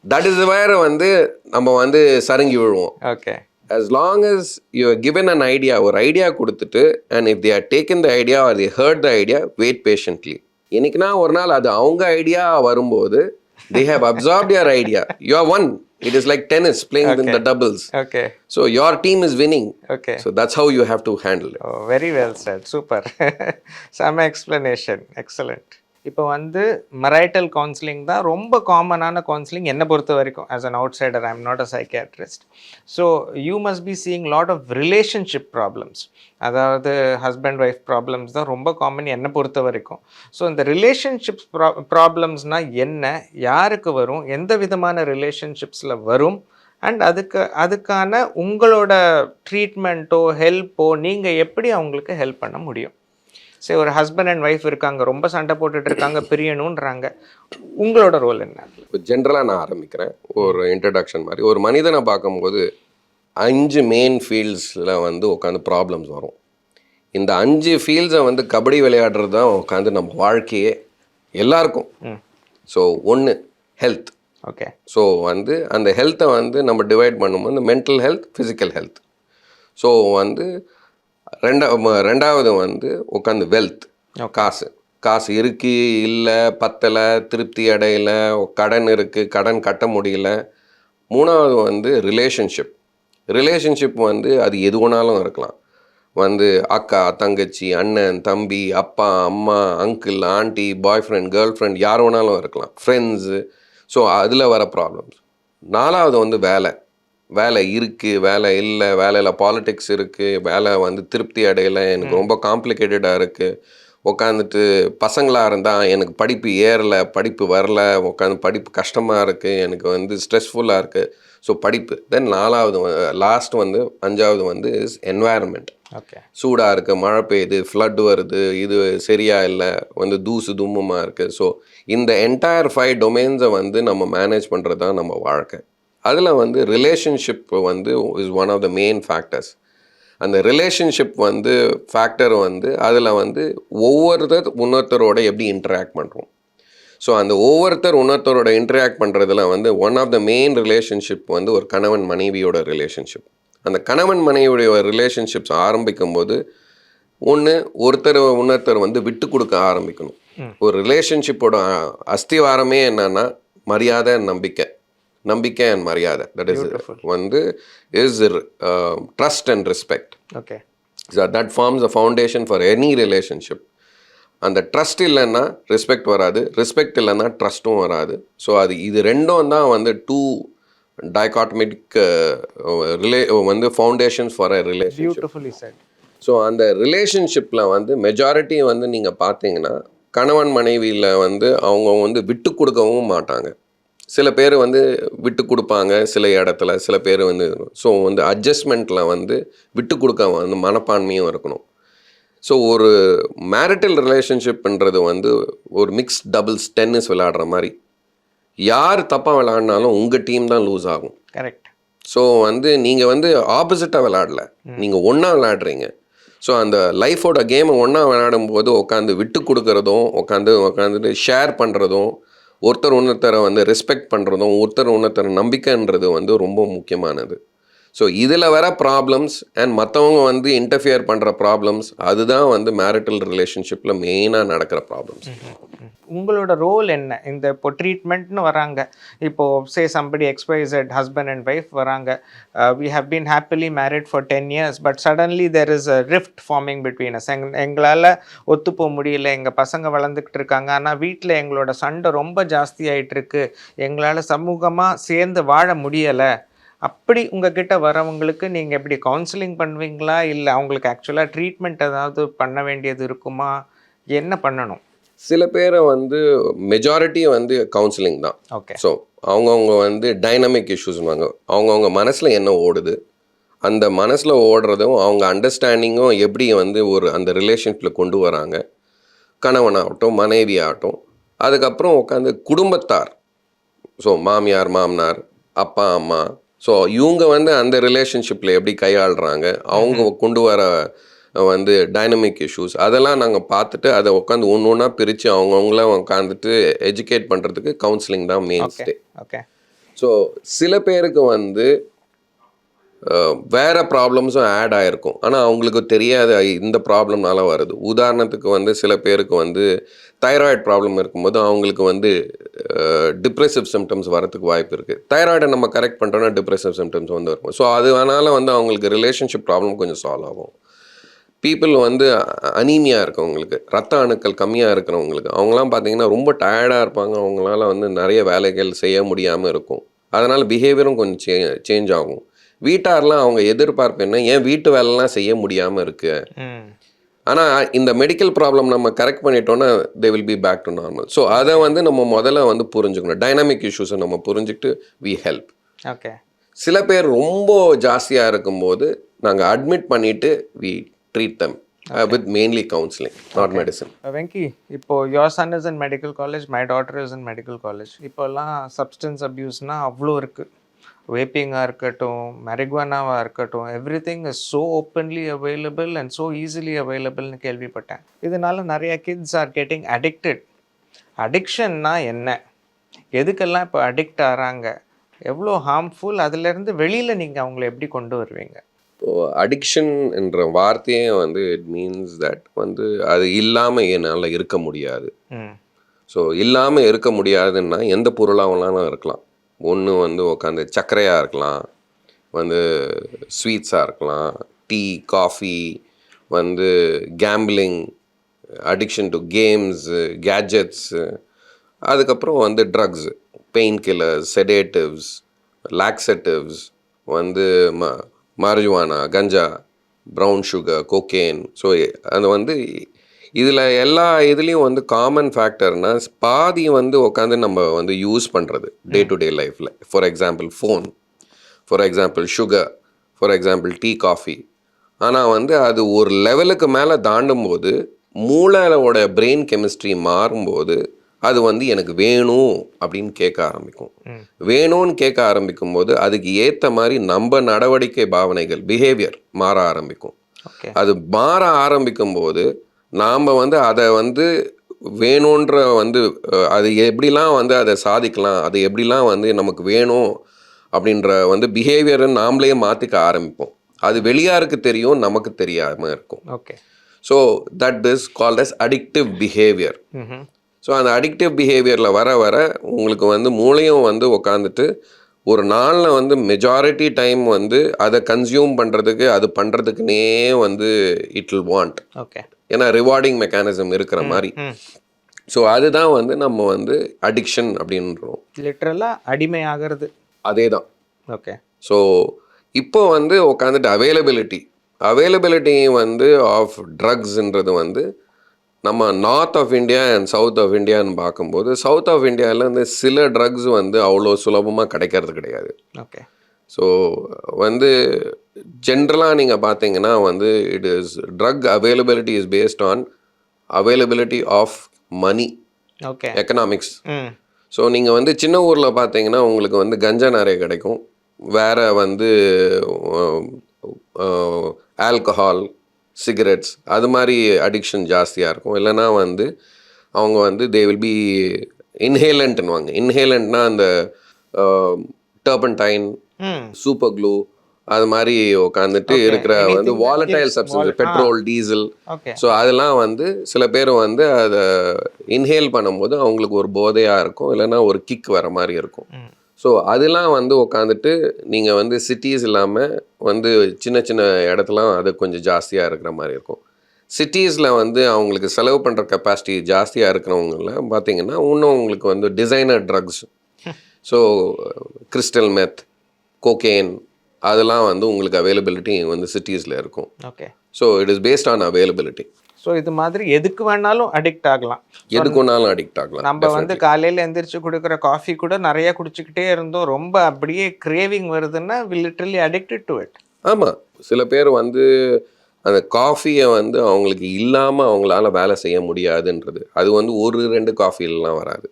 தட் இஸ் வேர் வந்து நம்ம வந்து சரங்கி விழுவோம். Okay. as long as you are given an idea, ஒரு ஐடியா கொடுத்துட்டு and if they are taken the idea or they heard the idea, wait patiently. என்னைக்குனா ஒரு நாள் அது அவங்க ஐடியா வரும்போது they have absorbed your idea, you are one. It is like tennis playing in the doubles. Okay. So your team is winning. Okay. So that's how you have to handle it. Oh, very well said. Super. Some explanation. Excellent. இப்போ வந்து மரைட்டல் கவுன்சிலிங் தான் ரொம்ப காமனான கவுன்சிலிங் என்னை பொறுத்த வரைக்கும். As an outsider, I am not a psychiatrist. So you must be seeing lot of relationship problems, அதாவது ஹஸ்பண்ட் ஒய்ஃப் ப்ராப்ளம்ஸ் தான் ரொம்ப காமன் என்னை பொறுத்த வரைக்கும். ஸோ இந்த ரிலேஷன்ஷிப்ஸ் ப்ராப்ளம்ஸ்னால் என்ன, யாருக்கு வரும், எந்த விதமான ரிலேஷன்ஷிப்ஸில் வரும், அண்ட் அதுக்கான உங்களோட ட்ரீட்மெண்ட்டோ ஹெல்ப்போ நீங்கள் எப்படி அவங்களுக்கு ஹெல்ப் பண்ண முடியும். சரி, ஒரு ஹஸ்பண்ட் அண்ட் ஒய்ஃப் இருக்காங்க, ரொம்ப சண்டை போட்டுட்டு இருக்காங்க, பிரியணுன்றாங்க, உங்களோட ரோல் என்ன? ஜென்ரலாக நான் ஆரம்பிக்கிறேன் ஒரு இன்ட்ரடக்ஷன் மாதிரி. ஒரு மனிதனை பார்க்கும்போது 5 மெயின் ஃபீல்ட்ஸில் வந்து உட்காந்து ப்ராப்ளம்ஸ் வரும். இந்த 5 ஃபீல்ட்ஸை வந்து கபடி விளையாடுறது தான் உட்காந்து நம்ம வாழ்க்கையே எல்லாருக்கும். So 1 health. ஓகே. ஸோ வந்து அந்த ஹெல்த்தை வந்து நம்ம டிவைட் பண்ணும்போது mental health, physical health. So வந்து ரெண்டாவது வந்து உட்காந்து வெல்த், காசு இருக்கு இல்லை, பத்தலை, திருப்தி அடையலை, கடன் இருக்குது, கடன் கட்ட முடியல. 3வது வந்து ரிலேஷன்ஷிப் வந்து அது எது வேணாலும் இருக்கலாம். வந்து அக்கா, தங்கச்சி, அண்ணன், தம்பி, அப்பா, அம்மா, அங்கிள், ஆண்டி, பாய் ஃப்ரெண்ட், கேர்ள் ஃப்ரெண்ட், யார் வேணாலும் இருக்கலாம், ஃப்ரெண்ட்ஸு. ஸோ அதில் வர ப்ராப்ளம்ஸ். 4வது வந்து வேலை இருக்குது, வேலை இல்லை, வேலையில் பாலிடிக்ஸ் இருக்குது, வேலை வந்து திருப்தி அடையலை, எனக்கு ரொம்ப காம்ப்ளிகேட்டடாக இருக்குது, உட்காந்துட்டு பசங்களாக இருந்தால் எனக்கு படிப்பு ஏறலை, படிப்பு வரல, உட்காந்து படிப்பு கஷ்டமாக இருக்குது, எனக்கு வந்து ஸ்ட்ரெஸ்ஃபுல்லாக இருக்குது. ஸோ படிப்பு. தென் 4வது லாஸ்ட் வந்து 5வது வந்து இஸ் என்வாயர்மெண்ட். ஓகே. சூடாக இருக்குது, மழை பெய்யுது, ஃப்ளட் வருது, இது சரியாக இல்லை, வந்து தூசு தும்முமாக இருக்குது. ஸோ இந்த என்டையர் 5 டொமைன்ஸை வந்து நம்ம மேனேஜ் பண்ணுறது தான் நம்ம வாழ்க்கை. அதில் வந்து ரிலேஷன்ஷிப் வந்து is one of the main factors. அந்த ரிலேஷன்ஷிப் வந்து ஃபேக்டர் வந்து அதில் வந்து இன்னொருத்தரோட எப்படி இன்டராக்ட் பண்ணுறோம். ஸோ அந்த இன்னொருத்தரோட இன்டராக்ட் பண்ணுறதுல வந்து one of the main relationship வந்து ஒரு கணவன் மனைவியோட ரிலேஷன்ஷிப். அந்த கணவன் மனைவியோட ரிலேஷன்ஷிப்ஸ் ஆரம்பிக்கும் போது இன்னொருத்தர் வந்து விட்டு கொடுக்க ஆரம்பிக்கணும். ஒரு ரிலேஷன்ஷிப்போட அஸ்திவாரமே என்னன்னா மரியாதை நம்பிக்கை அண்ட் மரியாதை. தட் இஸ் வந்து is trust and respect. Okay, that forms a foundation for any relationship. அந்த ட்ரஸ்ட் இல்லைன்னா ரெஸ்பெக்ட் வராது, ரெஸ்பெக்ட் இல்லைன்னா ட்ரஸ்ட்டும் வராது. ஸோ இது ரெண்டும் தான் வந்து டூ டைகாட்டமிக் வந்து foundations for a relationship. So அந்த ரிலேஷன்ஷிப்பில் வந்து மெஜாரிட்டி வந்து நீங்கள் பார்த்தீங்கன்னா கணவன் மனைவியில் வந்து அவங்க வந்து விட்டு கொடுக்கவும் மாட்டாங்க. சில பேர் வந்து விட்டு கொடுப்பாங்க சில இடத்துல, சில பேர் வந்து ஸோ வந்து அட்ஜஸ்ட்மெண்ட்டில் வந்து விட்டு கொடுக்க வந்து மனப்பான்மையும் இருக்கணும். ஸோ ஒரு மேரிட்டல் ரிலேஷன்ஷிப்ன்றது வந்து ஒரு மிக்ஸ்ட் டபுள்ஸ் டென்னிஸ் விளையாடுற மாதிரி. யார் தப்பாக விளையாடினாலும் உங்கள் டீம் தான் லூஸ் ஆகும். கரெக்ட். ஸோ வந்து நீங்கள் வந்து ஆப்போசிட்டாக விளையாடல, நீங்கள் ஒன்றா விளையாடுறீங்க. ஸோ அந்த லைஃபோட கேமை ஒன்றா விளையாடும் போது உட்காந்து விட்டு கொடுக்குறதும் உட்காந்துட்டு ஷேர் பண்ணுறதும் ஒருத்தர் இன்னொருத்தரை வந்து ரெஸ்பெக்ட் பண்ணுறதும் ஒருத்தர் இன்னொருத்தரை நம்பிக்கைன்றது வந்து ரொம்ப முக்கியமானது. ஸோ இதில் வர ப்ராப்ளம்ஸ் அண்ட் மற்றவங்க வந்து இன்டர்ஃபியர் பண்ணுற ப்ராப்ளம்ஸ் அதுதான் வந்து மேரிட்டல் ரிலேஷன்ஷிப்பில் மெயினாக நடக்கிற ப்ராப்ளம்ஸ். உங்களோட ரோல் என்ன? இந்த இப்போ ட்ரீட்மெண்ட்னு வராங்க, இப்போது say somebody XYZ husband and wife வராங்க, we have been happily married for 10 years but suddenly there is a rift forming between us. எங்களால் ஒத்துப்போக முடியல, எங்கள் பசங்க வளர்ந்துக்கிட்டு இருக்காங்க, ஆனால் வீட்டில் எங்களோட சண்டை ரொம்ப ஜாஸ்தி ஆகிட்டுருக்கு, எங்களால் சமூகமாக சேர்ந்து வாழ முடியலை. அப்படி உங்ககிட்ட வரவங்களுக்கு நீங்கள் எப்படி கவுன்சிலிங் பண்ணுவீங்களா, இல்லை அவங்களுக்கு ஆக்சுவலாக ட்ரீட்மெண்ட் ஏதாவது பண்ண வேண்டியது இருக்குமா, என்ன பண்ணணும்? சில பேரை வந்து மெஜாரிட்டி வந்து கவுன்சிலிங் தான். ஓகே. ஸோ அவங்கவுங்க வந்து டைனமிக் இஷ்யூஸ்வாங்க, அவங்கவுங்க மனசில் என்ன ஓடுது, அந்த மனசில் ஓடுறதும் அவங்க அண்டர்ஸ்டாண்டிங்கும் எப்படி வந்து ஒரு அந்த ரிலேஷன்ஷிப்பில் கொண்டு வராங்க, கணவனாகட்டும் மனைவி ஆகட்டும். அதுக்கப்புறம் உட்காந்து குடும்பத்தார், ஸோ மாமியார் மாமனார் அப்பா அம்மா, ஸோ இவங்க வந்து அந்த ரிலேஷன்ஷிப்பில் எப்படி கையாளுறாங்க, அவங்க கொண்டு வர வந்து டைனமிக் இஷ்யூஸ் அதெல்லாம் நாங்கள் பார்த்துட்டு அதை உட்காந்து ஒன்று ஒன்றா பிரித்து அவங்கவுங்கள உட்காந்துட்டு எஜுகேட் பண்ணுறதுக்கு கவுன்சிலிங் தான் மெயின் ஸ்டே. ஓகே. ஸோ சில பேருக்கு வந்து வேறு ப்ராப்ளம்ஸும் ஆட் ஆகிருக்கும், ஆனால் அவங்களுக்கு தெரியாத இந்த ப்ராப்ளம்னால வருது. உதாரணத்துக்கு வந்து சில பேருக்கு வந்து தைராய்டு ப்ராப்ளம் இருக்கும்போது அவங்களுக்கு வந்து டிப்ரெசிவ் சிம்டம்ஸ் வரதுக்கு வாய்ப்பு இருக்குது. தைராய்டை நம்ம கரெக்ட் பண்ணுறோன்னா டிப்ரெசிவ் சிம்டம்ஸ் வந்து இருக்கும். ஸோ அதனால வந்து அவங்களுக்கு ரிலேஷன்ஷிப் ப்ராப்ளம் கொஞ்சம் சால்வ் ஆகும். பீப்புள் வந்து அனீமியா இருக்கவங்களுக்கு, ரத்த அணுக்கள் கம்மியாக இருக்கிறவங்களுக்கு, அவங்களாம் பார்த்தீங்கன்னா ரொம்ப டயர்டாக இருப்பாங்க, அவங்களால வந்து நிறைய வேலைகள் செய்ய முடியாமல் இருக்கும். அதனால் பிஹேவியரும் கொஞ்சம் சேஞ்ச் ஆகும். வீட்டாரெலாம் அவங்க எதிர்பார்ப்பு என்ன, ஏன் வீட்டு வேலைலாம் செய்ய முடியாமல் இருக்கு, ஆனால் இந்த மெடிக்கல் ப்ராப்ளம் நம்ம கரெக்ட் பண்ணிட்டோன்னா they will be back to normal. So அதை வந்து நம்ம முதல்ல வந்து புரிஞ்சுக்கணும். டைனாமிக் இஷ்யூஸை நம்ம புரிஞ்சுக்கிட்டு வி ஹெல்ப். ஓகே. சில பேர் ரொம்ப ஜாஸ்தியாக இருக்கும்போது நாங்கள் அட்மிட் பண்ணிவிட்டு we treat them with mainly counseling, not medicine. Venki, இப்போ your son is in medical college, my daughter is in medical college. இப்போல்லாம் சப்ஸ்டன்ஸ் அப்யூஸ்னா அவ்வளோ இருக்குது. வேப்பிங்காக இருக்கட்டும், மரிகுவானாவாக இருக்கட்டும், everything is so openly available and so easily அவைலபிள்னு கேள்விப்பட்டேன். இதனால நிறைய கிட்ஸ் ஆர் கெட்டிங் அடிக்டட். அடிக்ஷன்னா என்ன, எதுக்கெல்லாம் இப்போ அடிக்ட் ஆகிறாங்க, எவ்வளோ ஹார்ம்ஃபுல், அதுலேருந்து வெளியில் நீங்கள் அவங்கள எப்படி கொண்டு வருவீங்க? இப்போது அடிக்ஷன் என்ற வார்த்தையே வந்து இட் மீன்ஸ் தட் வந்து அது இல்லாமல் என்னால் இருக்க முடியாது. ஸோ இல்லாமல் இருக்க முடியாதுன்னா எந்த பொருளாகலாம் இருக்கலாம். ஒன்று வந்து உட்காந்து சர்க்கரையாக இருக்கலாம், வந்து ஸ்வீட்ஸாக இருக்கலாம், டீ காஃபி, வந்து gambling, addiction to games, gadgets, அதுக்கப்புறம் வந்து drugs, pain killers, sedatives, laxatives, வந்து மாரிஜுவானா, கஞ்சா, ப்ரௌன் சுகர், கோகேன். ஸோ அது வந்து இதில் எல்லா இதுலேயும் வந்து காமன் ஃபேக்டர்னால் பாதி வந்து உட்காந்து நம்ம வந்து யூஸ் பண்ணுறது டே டு டே லைஃப்பில். For example phone, for example sugar, for example tea coffee. ஆனால் வந்து அது ஒரு லெவலுக்கு மேலே தாண்டும் போது மூளையோட பிரெயின் கெமிஸ்ட்ரி மாறும்போது அது வந்து எனக்கு வேணும் அப்படின்னு கேட்க ஆரம்பிக்கும். வேணும்னு கேட்க ஆரம்பிக்கும் போது அதுக்கு ஏற்ற மாதிரி நம்ம நடவடிக்கை பாவனைகள் பிஹேவியர் மாற ஆரம்பிக்கும். அது மாற ஆரம்பிக்கும் போது நாம் வந்து அதை வந்து வேணுன்ற வந்து அது எப்படிலாம் வந்து அதை சாதிக்கலாம், அது எப்படிலாம் வந்து நமக்கு வேணும் அப்படின்ற வந்து பிஹேவியரை நாமளே மாற்றிக்க ஆரம்பிப்போம். அது வெளியாருக்கு தெரியும், நமக்கு தெரியாமல் இருக்கும். Okay. So that is called as addictive behaviour. ஸோ அந்த அடிக்டிவ் பிஹேவியரில் வர வர உங்களுக்கு வந்து மூளையும் வந்து உட்காந்துட்டு ஒரு நாளில் வந்து மெஜாரிட்டி டைம் வந்து அதை கன்சியூம் பண்ணுறதுக்கு அது பண்ணுறதுக்குனே வந்து இட் வில் வாண்ட். ஓகே. ஏன்னா ரிவார்டிங் மெக்கானிசம் இருக்கிற மாதிரி. ஸோ அதுதான் வந்து நம்ம வந்து அடிக்ஷன் அப்படின்றோம். லிட்ரலாக அடிமை ஆகிறது. அதே தான். ஓகே. ஸோ இப்போ வந்து உட்காந்துட்டு அவைலபிலிட்டி வந்து ஆஃப் ட்ரக்ஸ்ன்றது வந்து நம்ம north of India and south of இந்தியான்னு பார்க்கும்போது சவுத் ஆஃப் இந்தியாவில் வந்து சில ட்ரக்ஸ் வந்து அவ்வளோ சுலபமாக கிடைக்கிறது கிடையாது. ஓகே. ஸோ வந்து ஜென்ரலாக நீங்கள் பார்த்தீங்கன்னா வந்து it is drug availability is based on availability of money, okay, economics. So நீங்கள் வந்து சின்ன ஊரில் பார்த்தீங்கன்னா உங்களுக்கு வந்து கஞ்சா நிறைய கிடைக்கும், வேறு வந்து ஆல்கஹால், சிகரெட்ஸ் அது மாதிரி அடிக்ஷன் ஜாஸ்தியாக இருக்கும். இல்லைனா வந்து அவங்க வந்து தே வில் பி இன்ஹேலண்ட்னுவாங்க. இன்ஹேலண்ட்னா அந்த டர்பன்டைன், சூப்பர் க்ளூ அது மாதிரி உட்காந்துட்டு இருக்கிற வந்து volatile substance, petrol, diesel. So அதெல்லாம் வந்து சில பேர் வந்து அதை இன்ஹேல் பண்ணும்போது அவங்களுக்கு ஒரு போதையாக இருக்கும், இல்லைன்னா ஒரு கிக் வர மாதிரி இருக்கும். ஸோ அதெல்லாம் வந்து உட்காந்துட்டு நீங்கள் வந்து சிட்டிஸ் இல்லாமல் வந்து சின்ன சின்ன இடத்துலாம் அது கொஞ்சம் ஜாஸ்தியாக இருக்கிற மாதிரி இருக்கும். சிட்டிஸில் வந்து அவங்களுக்கு செலவு பண்ணுற கெப்பாசிட்டி ஜாஸ்தியாக இருக்கிறவங்கள பார்த்தீங்கன்னா இன்னும் உங்களுக்கு வந்து designer drugs, so crystal meth, cocaine அதெல்லாம் வந்து உங்களுக்கு அவைலபிலிட்டி வந்து சிட்டிஸில் இருக்கும். Okay. So it is based on availability. So இது மாதிரி எதுக்கு வேணாலும் அடிக்ட் ஆகலாம். எதுக்கு வேணாலும் அடிக்ட் ஆகலாம். நம்ம வந்து காலையில் எந்திரிச்சு குடிக்கிற காஃபி கூட நிறைய குடிச்சிக்கிட்டே இருந்தோம், ரொம்ப அப்படியே கிரேவிங் வருதுன்னா will literally addicted to it. ஆமாம், சில பேர் வந்து அந்த காஃபியை வந்து அவங்களுக்கு இல்லாமல் அவங்களால வேலை செய்ய முடியாதுன்றது அது வந்து 1-2 காஃபிலாம் வராது.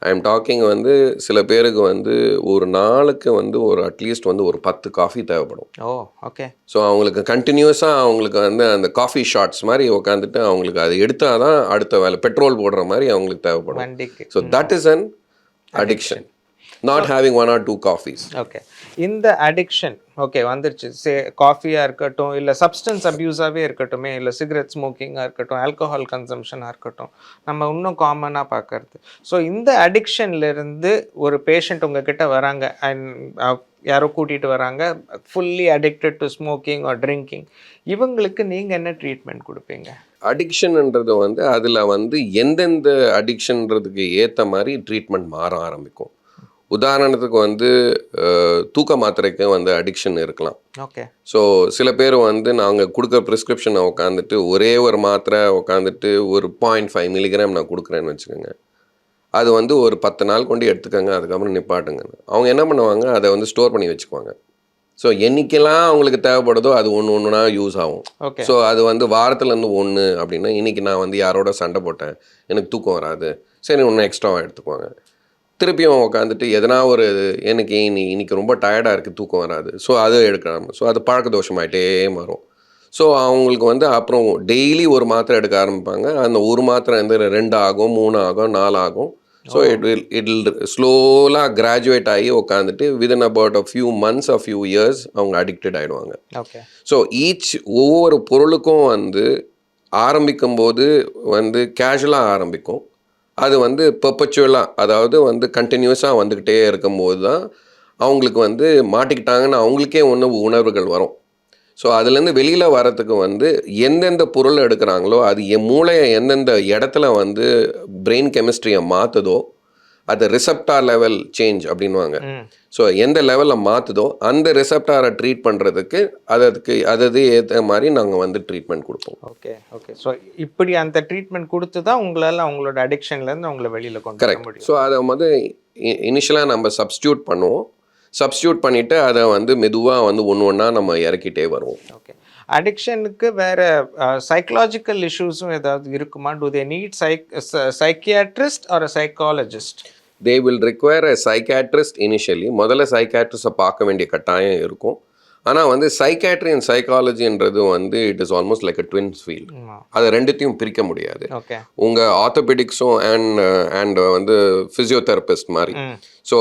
ஐ எம் டாக்கிங் வந்து சில பேருக்கு வந்து ஒரு நாளுக்கு வந்து ஒரு அட்லீஸ்ட் வந்து ஒரு 10 காஃபி தேவைப்படும். ஓ, ஓகே. ஸோ அவங்களுக்கு கண்டினியூஸாக அவங்களுக்கு வந்து அந்த காஃபி ஷாட்ஸ் மாதிரி உட்காந்துட்டு அவங்களுக்கு அதை எடுத்தால் தான் அடுத்த வேலை பெட்ரோல் போடுற மாதிரி அவங்களுக்கு தேவைப்படும். வண்டிக்கு. So that is an addiction, not having 1 or 2 copies. Okay. இந்த அடிக்ஷன் ஓகே வந்துருச்சு, சே காஃபியாக இருக்கட்டும், இல்லை சப்ஸ்டன்ஸ் அப்யூஸாகவே இருக்கட்டும், இல்லை சிகரெட் ஸ்மோக்கிங்காக இருக்கட்டும், ஆல்கஹால் கன்சம்ஷனாக இருக்கட்டும், நம்ம இன்னும் காமனாக பார்க்கறது. ஸோ இந்த அடிக்ஷன்லேருந்து ஒரு பேஷண்ட் உங்ககிட்ட வராங்க அண்ட் யாரோ கூட்டிகிட்டு வராங்க, fully addicted to smoking R drinking, இவங்களுக்கு நீங்கள் என்ன ட்ரீட்மெண்ட் கொடுப்பீங்க? அடிக்ஷன்ன்றது வந்து அதில் வந்து எந்தெந்த அடிக்ஷன்றதுக்கு ஏற்ற மாதிரி ட்ரீட்மெண்ட் மாற ஆரம்பிக்கும். உதாரணத்துக்கு வந்து தூக்க மாத்திரைக்கு வந்து அடிக்ஷன் இருக்கலாம். ஓகே. ஸோ சில பேர் வந்து நாங்கள் கொடுக்குற ப்ரிஸ்கிரிப்ஷனை உட்காந்துட்டு ஒரே ஒரு மாத்திரை உட்காந்துட்டு ஒரு 0.5 மில்லிகிராம் நான் கொடுக்குறேன்னு வச்சுக்கோங்க, அது வந்து ஒரு 10 நாள் கொண்டு எடுத்துக்கோங்க, அதுக்கப்புறம் நிப்பாட்டுங்க. அவங்க என்ன பண்ணுவாங்க, அதை வந்து ஸ்டோர் பண்ணி வச்சுக்குவாங்க. ஸோ என்றைக்கெல்லாம் அவங்களுக்கு தேவைப்படுதோ அது ஒன்று யூஸ் ஆகும். ஸோ அது வந்து வாரத்துலேருந்து 1 அப்படின்னா இன்றைக்கி நான் வந்து யாரோட சண்டை போட்டேன், எனக்கு தூக்கம் வராது, சரி ஒன்று எக்ஸ்ட்ராவாக எடுத்துக்குவாங்க. திருப்பியும் உட்காந்துட்டு எதனா ஒரு எனக்கு இன்னைக்கு ரொம்ப டயர்டாக இருக்குது, தூக்கம் வராது, ஸோ அதை எடுக்கிறாங்க. ஸோ அது பழக்க தோஷமாயிட்டே மாறும். ஸோ அவங்களுக்கு வந்து அப்புறம் டெய்லி ஒரு மாத்திரை எடுக்க ஆரம்பிப்பாங்க. அந்த ஒரு மாத்திரை வந்து 2 ஆகும், 3 ஆகும், 4 ஆகும். ஸோ இட் வில் ஸ்லோலாக கிராஜுவேட் ஆகி உட்காந்துட்டு within about a few months a few years அவங்க அடிக்டட் ஆகிடுவாங்க. ஓகே. ஸோ ஒவ்வொரு பொருளுக்கும் வந்து ஆரம்பிக்கும் போது வந்து கேஷுவலாக ஆரம்பிக்கும், அது வந்து பெர்பச்சுவலாக அதாவது வந்து கண்டினியூஸாக வந்துக்கிட்டே இருக்கும்போது தான் அவங்களுக்கு வந்து மாட்டிக்கிட்டாங்கன்னு அவங்களுக்கே உணர்வுகள் வரும். ஸோ அதுலேருந்து வெளியில் வரத்துக்கு வந்து எந்தெந்த பொருள் எடுக்கிறாங்களோ அது மூளையை எந்தெந்த இடத்துல வந்து பிரெயின் கெமிஸ்ட்ரியை மாற்றுதோ அது ரிசப்டார் லெவல் சேஞ்ச் அப்படின்வாங்க. ஸோ எந்த லெவலில் மாற்றுதோ அந்த ரிசப்டாரை ட்ரீட் பண்ணுறதுக்கு அதுக்கு ஏற்ற மாதிரி நாங்கள் வந்து ட்ரீட்மெண்ட் கொடுப்போம். ஓகே. ஓகே. ஸோ இப்படி அந்த ட்ரீட்மெண்ட் கொடுத்து தான் உங்களால் அவங்களோட அடிக்ஷன்லேருந்து அவங்கள வெளியில் கொண்டு வர முடியும். ஸோ அதை வந்து இனிஷியலாக நம்ம சப்ஸ்டியூட் பண்ணுவோம், சப்ஸ்டியூட் பண்ணிவிட்டு அதை வந்து மெதுவாக வந்து ஒன்றா நம்ம இறக்கிட்டே வருவோம். ஓகே. அடிக்ஷனுக்கு வேறு சைக்கலாஜிக்கல் இஷ்யூஸும் ஏதாவது இருக்குமா? Do they need psychiatrist or psychologist? they will require a psychiatrist initially. முதல்ல சைக்காட்ரிஸ்ட்டை பார்க்க வேண்டிய கட்டாயம் இருக்கும். ஆனால் வந்து சைக்காட்ரி அண்ட் சைக்காலஜின்றது வந்து it is almost like a twins field. அதை ரெண்டுத்தையும் பிரிக்க முடியாது. ஓகே. உங்கள் ஆர்த்தோபெடிக்ஸும் அண்ட் வந்து ஃபிசியோதெரபிஸ்ட் மாதிரி. ஸோ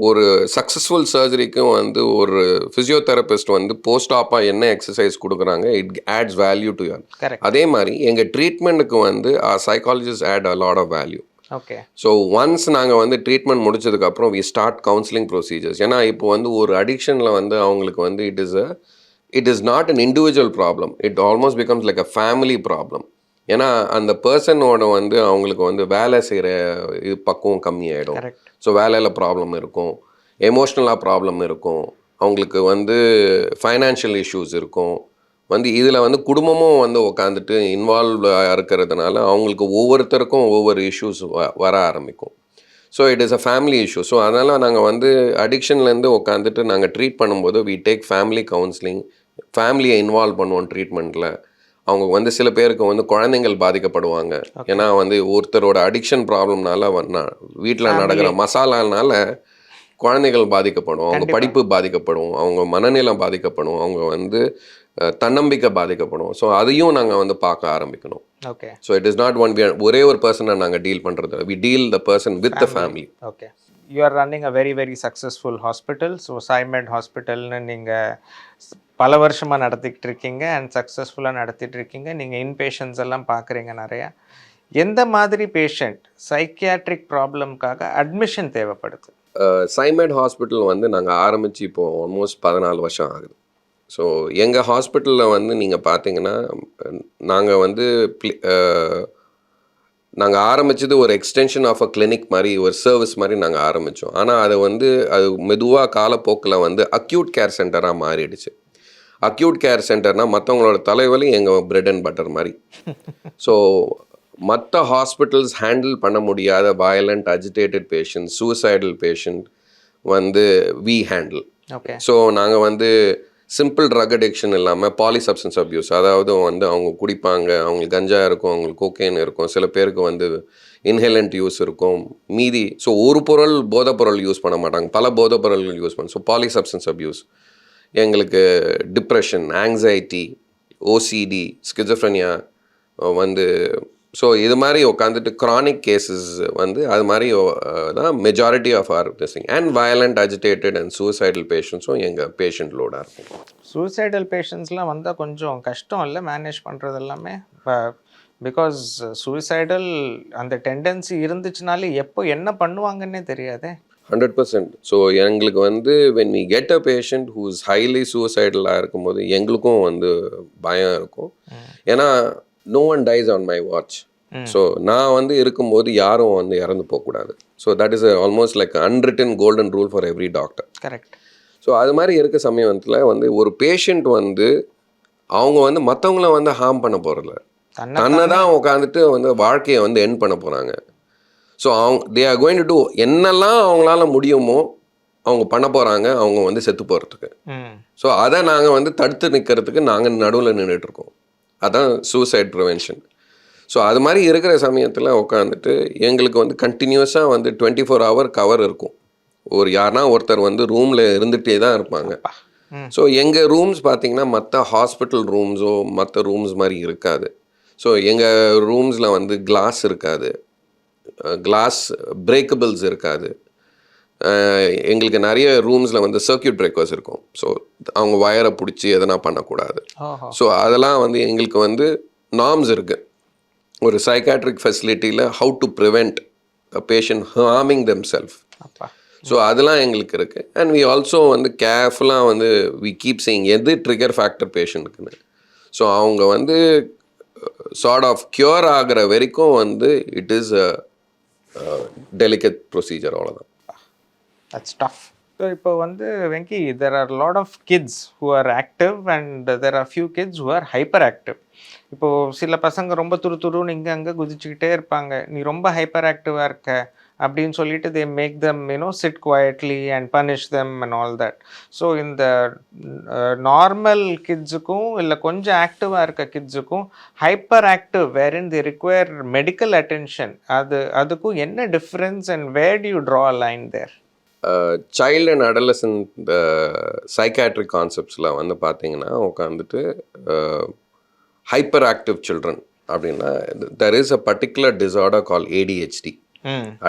ஒரு சக்ஸஸ்ஃபுல் சர்ஜரிக்கும் வந்து ஒரு ஃபிசியோதெரபிஸ்ட் வந்து போஸ்ட் ஆப்பாக என்ன எக்ஸசைஸ் கொடுக்குறாங்க, it adds value to your. அதே மாதிரி எங்கள் ட்ரீட்மெண்ட்டுக்கு வந்து psychologist add a lot of value. Okay. So once நாங்கள் வந்து ட்ரீட்மெண்ட் முடிச்சதுக்கப்புறம் வி ஸ்டார்ட் கவுன்சிலிங் ப்ரொசீஜர்ஸ். ஏன்னா இப்போ வந்து ஒரு அடிக்ஷனில் வந்து அவங்களுக்கு வந்து it is not an individual problem, it almost becomes like a family problem. ஏன்னா அந்த பர்சனோட வந்து அவங்களுக்கு வந்து வேலை செய்கிற இது பக்குவம் கம்மியாயிடும். ஸோ வேலையில் ப்ராப்ளம் இருக்கும், எமோஷ்னலாக ப்ராப்ளம் இருக்கும், அவங்களுக்கு வந்து ஃபைனான்ஷியல் இஷ்யூஸ் இருக்கும். வந்து இதில் வந்து குடும்பமும் வந்து உட்காந்துட்டு இன்வால்வ் இருக்கிறதுனால அவங்களுக்கு ஒவ்வொருத்தருக்கும் ஒவ்வொரு இஷ்யூஸ் வர ஆரம்பிக்கும். So it is a family issue. So அதனால் நாங்கள் வந்து அடிக்ஷன்லேருந்து உட்காந்துட்டு நாங்கள் ட்ரீட் பண்ணும்போது வி டேக் ஃபேமிலி கவுன்சிலிங், ஃபேமிலியை இன்வால்வ் பண்ணுவோம் ட்ரீட்மெண்ட்டில். அவங்க வந்து சில பேருக்கு வந்து குழந்தைங்கள் பாதிக்கப்படுவாங்க. ஏன்னா வந்து ஒருத்தரோட அடிக்ஷன் ப்ராப்ளம்னால வீட்டில் நடக்கிற மசாலானால குழந்தைகள் பாதிக்கப்படும், அவங்க படிப்பு பாதிக்கப்படும், அவங்க மனநிலம் பாதிக்கப்படும், அவங்க வந்து தன்னம்பிக்கை பாதிக்கப்படும். ஸோ அதையும் நாங்கள் வந்து பார்க்க ஆரம்பிக்கணும். Okay. So it is not ஒரே ஒரு பர்சனை நாங்கள் டீல் பண்ணுறது, we deal the person with the family. Okay. You are running a very very successful hospital. So சைமெட் ஹாஸ்பிட்டல்னு நீங்கள் பல வருஷமாக நடத்திக்கிட்டு இருக்கீங்க அண்ட் சக்ஸஸ்ஃபுல்லாக நடத்திட்டு இருக்கீங்க. நீங்கள் இன்பேஷன்ஸ் எல்லாம் பார்க்குறீங்க நிறையா. எந்த மாதிரி பேஷண்ட் சைக்கியாட்ரிக் ப்ராப்ளம்காக அட்மிஷன் தேவைப்படுது? சைமெட் ஹாஸ்பிட்டல் வந்து நாங்கள் ஆரம்பித்து இப்போது ஆல்மோஸ்ட் 14 வருஷம் ஆகுது. ஸோ எங்கள் ஹாஸ்பிட்டலில் வந்து நீங்கள் பார்த்தீங்கன்னா நாங்கள் வந்து நாங்கள் ஆரம்பித்தது ஒரு எக்ஸ்டென்ஷன் ஆஃப் அ கிளினிக் மாதிரி, ஒரு சர்வீஸ் மாதிரி நாங்கள் ஆரம்பித்தோம். ஆனால் அது வந்து அது மெதுவாக காலப்போக்கில் வந்து அக்யூட் கேர் சென்டராக மாறிடுச்சு. அக்யூட் கேர் சென்டர்னால் மற்றவங்களோட தலைவலி எங்கள் பிரெட் அண்ட் பட்டர் மாதிரி. ஸோ மற்ற ஹாஸ்பிட்டல்ஸ் ஹேண்டில் பண்ண முடியாத violent agitated patient, suicidal patient வந்து வி ஹேண்டில். ஓகே. ஸோ நாங்கள் வந்து சிம்பிள் ட்ரக் அடிக்ஷன் இல்லாமல் பாலிசப்ஸ்டன்ஸ் அப்யூஸ், அதாவது வந்து அவங்க குடிப்பாங்க, அவங்களுக்கு கஞ்சா இருக்கும், அவங்களுக்கு கோகேன் இருக்கும், சில பேருக்கு வந்து இன்ஹேலண்ட் யூஸ் இருக்கும், மீதி ஸோ ஒரு பொருள் போதைப் பொருள் யூஸ் பண்ண மாட்டாங்க, பல போதைப் பொருள்கள் யூஸ் பண்ண. ஸோ பாலிசப்ஸ்டன்ஸ் அப்யூஸ், எங்களுக்கு டிப்ரெஷன், ஆங்ஸைட்டி, ஓசிடி, ஸ்கிசோஃப்ரெனியா வந்து ஸோ இது மாதிரி உட்காந்துட்டு க்ரானிக் கேசஸ் வந்து அது மாதிரி தான் majority of our thing. And violent agitated and suicidal பேஷண்ட்ஸும் எங்கள் பேஷண்ட் லோடாக இருக்கும். சூசைடல் பேஷண்ட்ஸ்லாம் வந்தால் கொஞ்சம் கஷ்டம் இல்லை மேனேஜ் பண்ணுறது எல்லாமே? பிகாஸ் சூசைடல் அந்த டெண்டன்சி இருந்துச்சுனாலே எப்போ என்ன பண்ணுவாங்கன்னே தெரியாதே. 100%. ஸோ எங்களுக்கு வந்து when we get a patient who is highly suicidal இருக்கும்போது எங்களுக்கும் வந்து பயம் இருக்கும். ஏன்னா no one dies on my watch. So நான் வந்து இருக்கும்போது யாரும் வந்து இறந்து போகக்கூடாது. So that is almost like unwritten golden rule for every doctor. Correct. So அது மாதிரி இருக்க சமயத்தில் வந்து ஒரு பேஷண்ட் வந்து அவங்க வந்து மற்றவங்கள வந்து ஹார்ம் பண்ண போகிறதில்ல, தன்னை தான் உட்காந்துட்டு வந்து வாழ்க்கையை வந்து எண்ட் பண்ண போகிறாங்க. So they are going to do என்னெல்லாம் அவங்களால முடியுமோ அவங்க பண்ண போகிறாங்க, அவங்க வந்து செத்து போகிறதுக்கு. ஸோ அதை நாங்கள் வந்து தடுத்து நிற்கிறதுக்கு நாங்கள் நடுவில் நின்றுட்டுருக்கோம். அதான் சூசைட் ப்ரிவென்ஷன். ஸோ அது மாதிரி இருக்கிற சமயத்தில் உட்காந்துட்டு எங்களுக்கு வந்து கண்டினியூஸாக வந்து 24 hour கவர் இருக்கும். ஒரு யாருனா ஒருத்தர் வந்து ரூமில் இருந்துகிட்டே தான் இருப்பாங்க. ஸோ எங்கள் ரூம்ஸ் பார்த்திங்கன்னா மற்ற ஹாஸ்பிட்டல் ரூம்ஸோ மற்ற ரூம்ஸ் மாதிரி இருக்காது. ஸோ எங்கள் ரூம்ஸில் வந்து கிளாஸ் இருக்காது, கிளாஸ் பிரேக்கபிள்ஸ் இருக்காது. எங்களுக்கு நிறைய ரூம்ஸில் வந்து சர்க்கியூட் பிரேக்கர்ஸ் இருக்கும். ஸோ அவங்க வயரை பிடிச்சி எதனா பண்ணக்கூடாது. ஸோ அதெல்லாம் வந்து எங்களுக்கு வந்து நார்ம்ஸ் இருக்குது. ஒரு சைக்காட்ரிக் ஃபெசிலிட்டியில் how to prevent a patient harming them self. So அதெல்லாம் எங்களுக்கு இருக்குது. அண்ட் வி ஆல்சோ வந்து கேர்ஃபுல்லாக வந்து வி கீப் சேயிங் எது ட்ரிகர் ஃபேக்டர் பேஷண்ட்டுக்குன்னு. ஸோ அவங்க வந்து சார்ட் ஆஃப் க்யூர் ஆகிற வரைக்கும் வந்து it is a delicate procedure, அவ்வளோதான். That's tough. So இப்போ வந்து Venky, there are a lot of kids who are active and there are few kids who are hyperactive. இப்போது சில பசங்க ரொம்ப துருன்னு இங்கே அங்கே குதிச்சுக்கிட்டே இருப்பாங்க, நீ ரொம்ப ஹைப்பர் ஆக்டிவாக இருக்க அப்படின்னு சொல்லிட்டு they make them sit quietly and punish them and all that. So இந்த நார்மல் கிட்ஸுக்கும் இல்லை கொஞ்சம் ஆக்டிவாக இருக்க கிட்ஸுக்கும் hyper active wherein they require medical attention, அதுக்கும் என்ன difference and where do you draw a line there? Child and adolescent psychiatric கான்செப்ட்ஸில் வந்து பார்த்தீங்கன்னா உட்காந்துட்டு ஹைப்பர் ஆக்டிவ் சில்ட்ரன் அப்படின்னா there is a particular disorder call ADHD,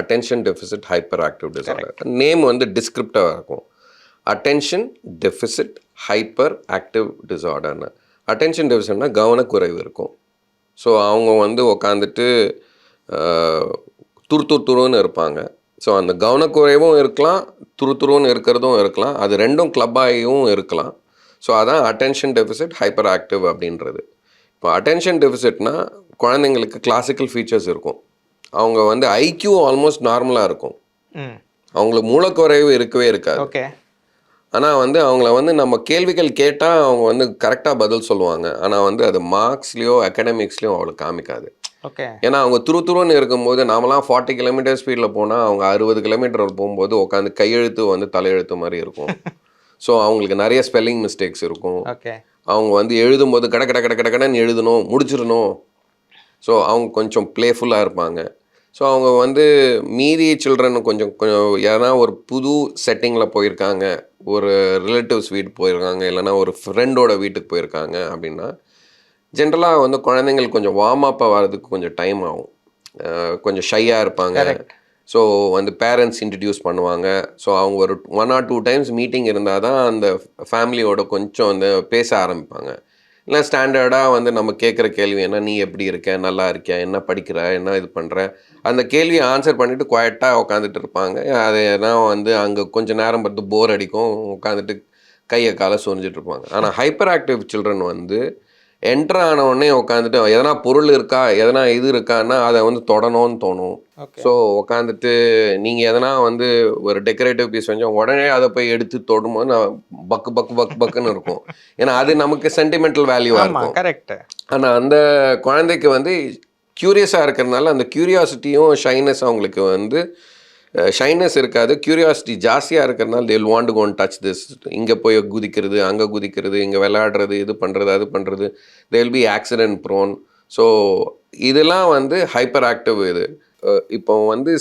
attention deficit hyper active disorder. Name வந்து டிஸ்கிரிப்டிவாக இருக்கும், அட்டென்ஷன் டெஃபிசிட் ஹைப்பர் ஆக்டிவ் டிஸார்டர்னு. அட்டென்ஷன் டெஃபிசிட்னா கவனக்குறைவு இருக்கும். ஸோ அவங்க வந்து உட்காந்துட்டு துருன்னு இருப்பாங்க. ஸோ அந்த கவனக்குறைவும் இருக்கலாம், துருன்னு இருக்கிறதும் இருக்கலாம், அது ரெண்டும் கிளப்பாகவும் இருக்கலாம். ஸோ அதான் அட்டென்ஷன் டெஃபிசிட் ஹைப்பர் ஆக்டிவ் அப்படின்றது. இப்போ அட்டென்ஷன் டெஃபிசிட்னா குழந்தைங்களுக்கு கிளாசிக்கல் ஃபீச்சர்ஸ் இருக்கும். அவங்க வந்து ஐக்யூ ஆல்மோஸ்ட் நார்மலாக இருக்கும், அவங்களுக்கு மூலக்குறைவு இருக்கவே இருக்காது. ஓகே. ஆனால் வந்து அவங்கள வந்து நம்ம கேள்விகள் கேட்டால் அவங்க வந்து கரெக்டாக பதில் சொல்லுவாங்க. ஆனால் வந்து அது மார்க்ஸ்லேயோ அகாடமிக்ஸ்லேயோ அவங்களுக்கு காமிக்காது. ஓகே. ஏன்னா அவங்க துருன்னு இருக்கும்போது நாமெல்லாம் 40 கிலோமீட்டர் ஸ்பீடில் போனால் அவங்க 60 கிலோமீட்டர் போகும்போது உட்காந்து கையெழுத்து வந்து தலையெழுத்து மாதிரி இருக்கும். ஸோ அவங்களுக்கு நிறைய ஸ்பெல்லிங் மிஸ்டேக்ஸ் இருக்கும். ஓகே. அவங்க வந்து எழுதும்போது கடன்னு எழுதணும், முடிச்சிடணும். ஸோ அவங்க கொஞ்சம் ப்ளேஃபுல்லாக இருப்பாங்க. ஸோ அவங்க வந்து மீதி சில்ட்ரன் கொஞ்சம் ஏன்னா ஒரு புது செட்டிங்கில் போயிருக்காங்க, ஒரு ரிலேட்டிவ்ஸ் வீட்டுக்கு போயிருக்காங்க, இல்லைனா ஒரு ஃப்ரெண்டோட வீட்டுக்கு போயிருக்காங்க அப்படின்னா ஜென்ரலாக வந்து குழந்தைங்களுக்கு கொஞ்சம் வார்ம் அப் ஆகிறதுக்கு கொஞ்சம் டைம் ஆகும், கொஞ்சம் ஷையாக இருப்பாங்க. ஸோ வந்து பேரண்ட்ஸ் இன்ட்ரடியூஸ் பண்ணுவாங்க. ஸோ அவங்க ஒரு 1 or 2 டைம்ஸ் மீட்டிங் இருந்தால் தான் அந்த ஃபேமிலியோட கொஞ்சம் வந்து பேச ஆரம்பிப்பாங்க. இல்லை ஸ்டாண்டர்டாக வந்து நம்ம கேட்குற கேள்வி என்ன, நீ எப்படி இருக்க, நல்லா இருக்கியா, என்ன படிக்கிற, என்ன இது பண்ணுற, அந்த கேள்வியை ஆன்சர் பண்ணிவிட்டு குவாய்ட்டாக உட்காந்துட்டு இருப்பாங்க. அது ஏன்னா வந்து அங்கே கொஞ்சம் நேரம் பார்த்து போர் அடிக்கும், உட்காந்துட்டு கையை காலை சொரிஞ்சிட்டு இருப்பாங்க. ஆனால் ஹைப்பர் ஆக்டிவ் சில்ட்ரன் வந்து என்ட்ரு ஆனவுடனே உட்காந்துட்டு எதனா பொருள் இருக்கா, எதனா இது இருக்கான்னா அதை வந்து தொடணும்னு தோணும். ஸோ உட்காந்துட்டு நீங்கள் எதனா வந்து ஒரு டெக்கரேட்டிவ் பீஸ் செஞ்சோம் உடனே அதை போய் எடுத்து தொடும்போது நான் பக்குன்னு இருக்கும். ஏன்னா அது நமக்கு சென்டிமெண்டல் வேல்யூவாக இருக்கும். கரெக்ட். ஆனால் அந்த குழந்தைக்கு வந்து க்யூரியஸாக இருக்கிறதுனால அந்த க்யூரியாசிட்டியும் ஷைனஸ் அவங்களுக்கு வந்து ஷைனஸ் இருக்காது, க்யூரியாசிட்டி ஜாஸ்தியாக இருக்கிறதுனால they will want to go and touch this. இங்கே போய் குதிக்கிறது, அங்கே குதிக்கிறது, இங்கே விளையாடுறது, இது பண்ணுறது, அது பண்ணுறது, they will be accident prone. So இதெல்லாம் வந்து ஹைப்பர் ஆக்டிவ். இது இப்போ வந்து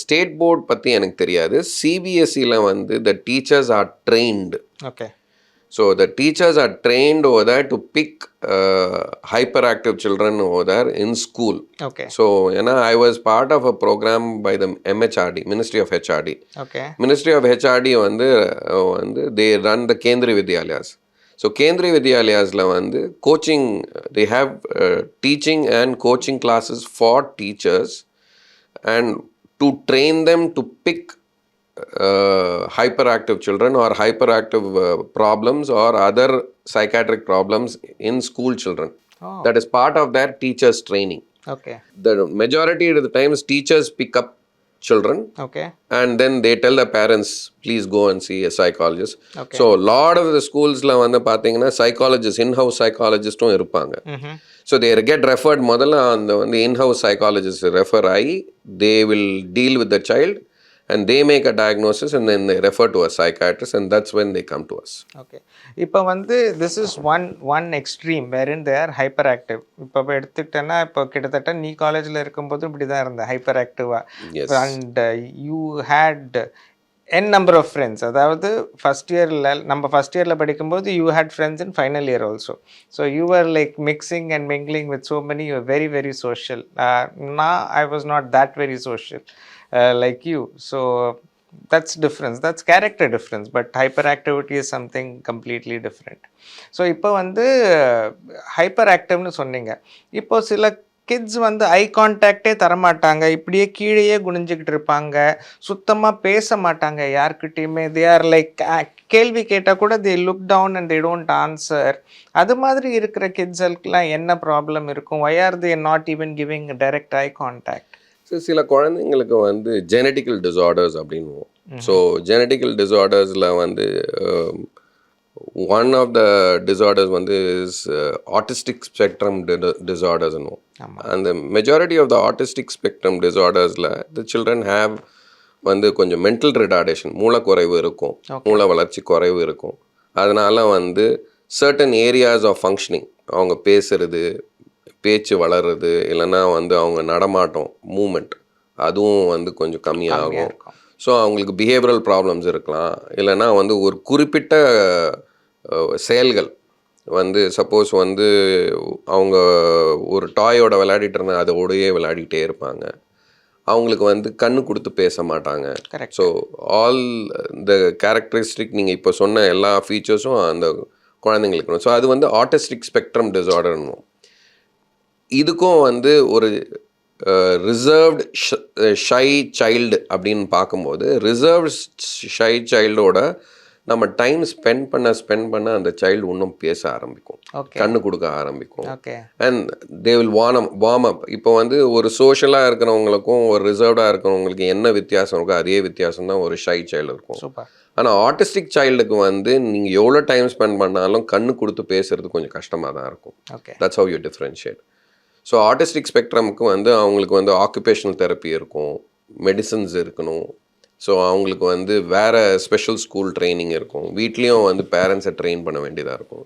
ஸ்டேட் போர்ட் பற்றி எனக்கு தெரியாது. CBSEல வந்து the teachers are trained. Okay. So the teachers are trained over there to pick hyperactive children over there in school. Okay. So I was part of a program by the MHRD, Ministry of HRD. Okay. Ministry of HRD வந்து they run the Kendriya Vidyalayas. So Kendriya Vidyalayasல வந்து coaching, they have teaching and coaching classes for teachers and to train them to pick hyperactive children or hyperactive problems or other psychiatric problems in school children. That is part of their teachers training. Okay. The majority of the times teachers pick up children. Okay. And then they tell the parents, please go and see a psychologist. Okay. So lot of the schools வந்து பார்த்தீங்கன்னா psychologists, in-house psychologistum இருப்பாங்க. So they get referred, முதல்ல அந்த வந்து in-house psychologists refer ஆகி they will deal with the child and they make a diagnosis and then they refer to a psychiatrist and that's when they come to us. Okay. இப்போ வந்து this is one extreme wherein they are hyperactive. இப்போ எடுத்துக்கிட்டேன்னா இப்போ கிட்டத்தட்ட நீ காலேஜில் இருக்கும்போது இப்படி தான் இருந்த ஹைப்பர் ஆக்டிவாக. And you had n number of friends. அதாவது ஃபஸ்ட் இயரில் படிக்கும்போது you had friends in final year also. So you are like mixing and mingling with so many. You are very very social. I was not that very social like you. So that's difference, that's character difference, but hyperactivity is something completely different. So இப்போ வந்து ஹைப்பர் ஆக்டிவ்னு சொன்னீங்க. இப்போ சில கிட்ஸ் வந்து ஐ கான்டாக்டே தரமாட்டாங்க, இப்படியே கீழேயே குனிஞ்சிக்கிட்டு இருப்பாங்க, சுத்தமாக பேச மாட்டாங்க யார்கிட்டையுமே. தே ஆர் லைக் கேள்வி கேட்டால் கூட they look down and they don't answer. அது மாதிரி இருக்கிற கிட்ஸுக்கெலாம் என்ன ப்ராப்ளம் இருக்கும்? Why are they not even giving direct eye contact? So சில குழந்தைங்களுக்கு வந்து ஜெனட்டிக்கல் டிஸார்டர்ஸ் அப்படின்வோம். ஸோ ஜெனட்டிக்கல் டிஸார்டர்ஸில் வந்து ஒன் ஆஃப் த டிஸார்டர்ஸ் வந்து இஸ் ஆட்டிஸ்டிக் ஸ்பெக்ட்ரம் டிஸார்டர்ஸ்னுவோம். அந்த majority of the autistic spectrum டிஸார்டர்ஸில் த சில்ட்ரன் ஹேவ் வந்து கொஞ்சம் மென்டல் ரிட்டார்டேஷன், மூளைக்குறைவு இருக்கும், மூளை வளர்ச்சி குறைவு இருக்கும். அதனால் வந்து சர்டன் ஏரியாஸ் ஆஃப் ஃபங்க்ஷனிங், அவங்க பேசுறது, பேச்சு வளர்றது, இல்லைன்னா வந்து அவங்க நடமாட்டம், மூமெண்ட், அதுவும் வந்து கொஞ்சம் கம்மியாகும். ஸோ அவங்களுக்கு பிஹேவியரல் ப்ராப்ளம்ஸ் இருக்கலாம், இல்லைன்னா வந்து ஒரு குறிப்பிட்ட செயல்கள் வந்து சப்போஸ் வந்து அவங்க ஒரு டாயோட விளையாடிட்டு இருந்தால் அதோடையே விளையாடிட்டே இருப்பாங்க, அவங்களுக்கு வந்து கண்ணு கொடுத்து பேச மாட்டாங்க. கரெக்ட். ஸோ ஆல் இந்த கேரக்டரிஸ்டிக் நீங்கள் இப்போ சொன்ன எல்லா ஃபீச்சர்ஸும் அந்த குழந்தைங்களுக்கு இருக்கணும். ஸோ அது வந்து ஆட்டிஸ்டிக் ஸ்பெக்ட்ரம் டிஸார்டர்னும். இதுக்கும் வந்து ஒரு ரிசர்வ்டு ஷை சைல்டு அப்படின்னு பார்க்கும்போது, ரிசர்வ்ட் ஷை சைல்டோட நம்ம டைம் ஸ்பெண்ட் பண்ண அந்த சைல்டு இன்னும் பேச ஆரம்பிக்கும், ஓகே. கண்ணு கொடுக்க ஆரம்பிக்கும். Okay. And they will warm up. இப்போ வந்து ஒரு சோஷியலாக இருக்கிறவங்களுக்கும் ஒரு ரிசர்வ்டாக இருக்கிறவங்களுக்கு என்ன வித்தியாசம் இருக்கோ அதே வித்தியாசம் தான் ஒரு ஷை சைல்டு இருக்கும். சூப்பர். ஆனால் ஆட்டிஸ்டிக் சைல்டுக்கு வந்து நீங்கள் எவ்வளோ டைம் ஸ்பெண்ட் பண்ணாலும் கண்ணு கொடுத்து பேசுறது கொஞ்சம் கஷ்டமாக தான் இருக்கும். Okay. That's how you differentiate. So autistic ஸ்பெக்ட்ரமுக்கு வந்து அவங்களுக்கு வந்து ஆக்குபேஷனல் தெரப்பி இருக்கும், மெடிசன்ஸ் இருக்கணும். ஸோ அவங்களுக்கு வந்து வேறு ஸ்பெஷல் ஸ்கூல் ட்ரைனிங் இருக்கும், வீட்லேயும் வந்து பேரண்ட்ஸை ட்ரெயின் பண்ண வேண்டியதாக இருக்கும்.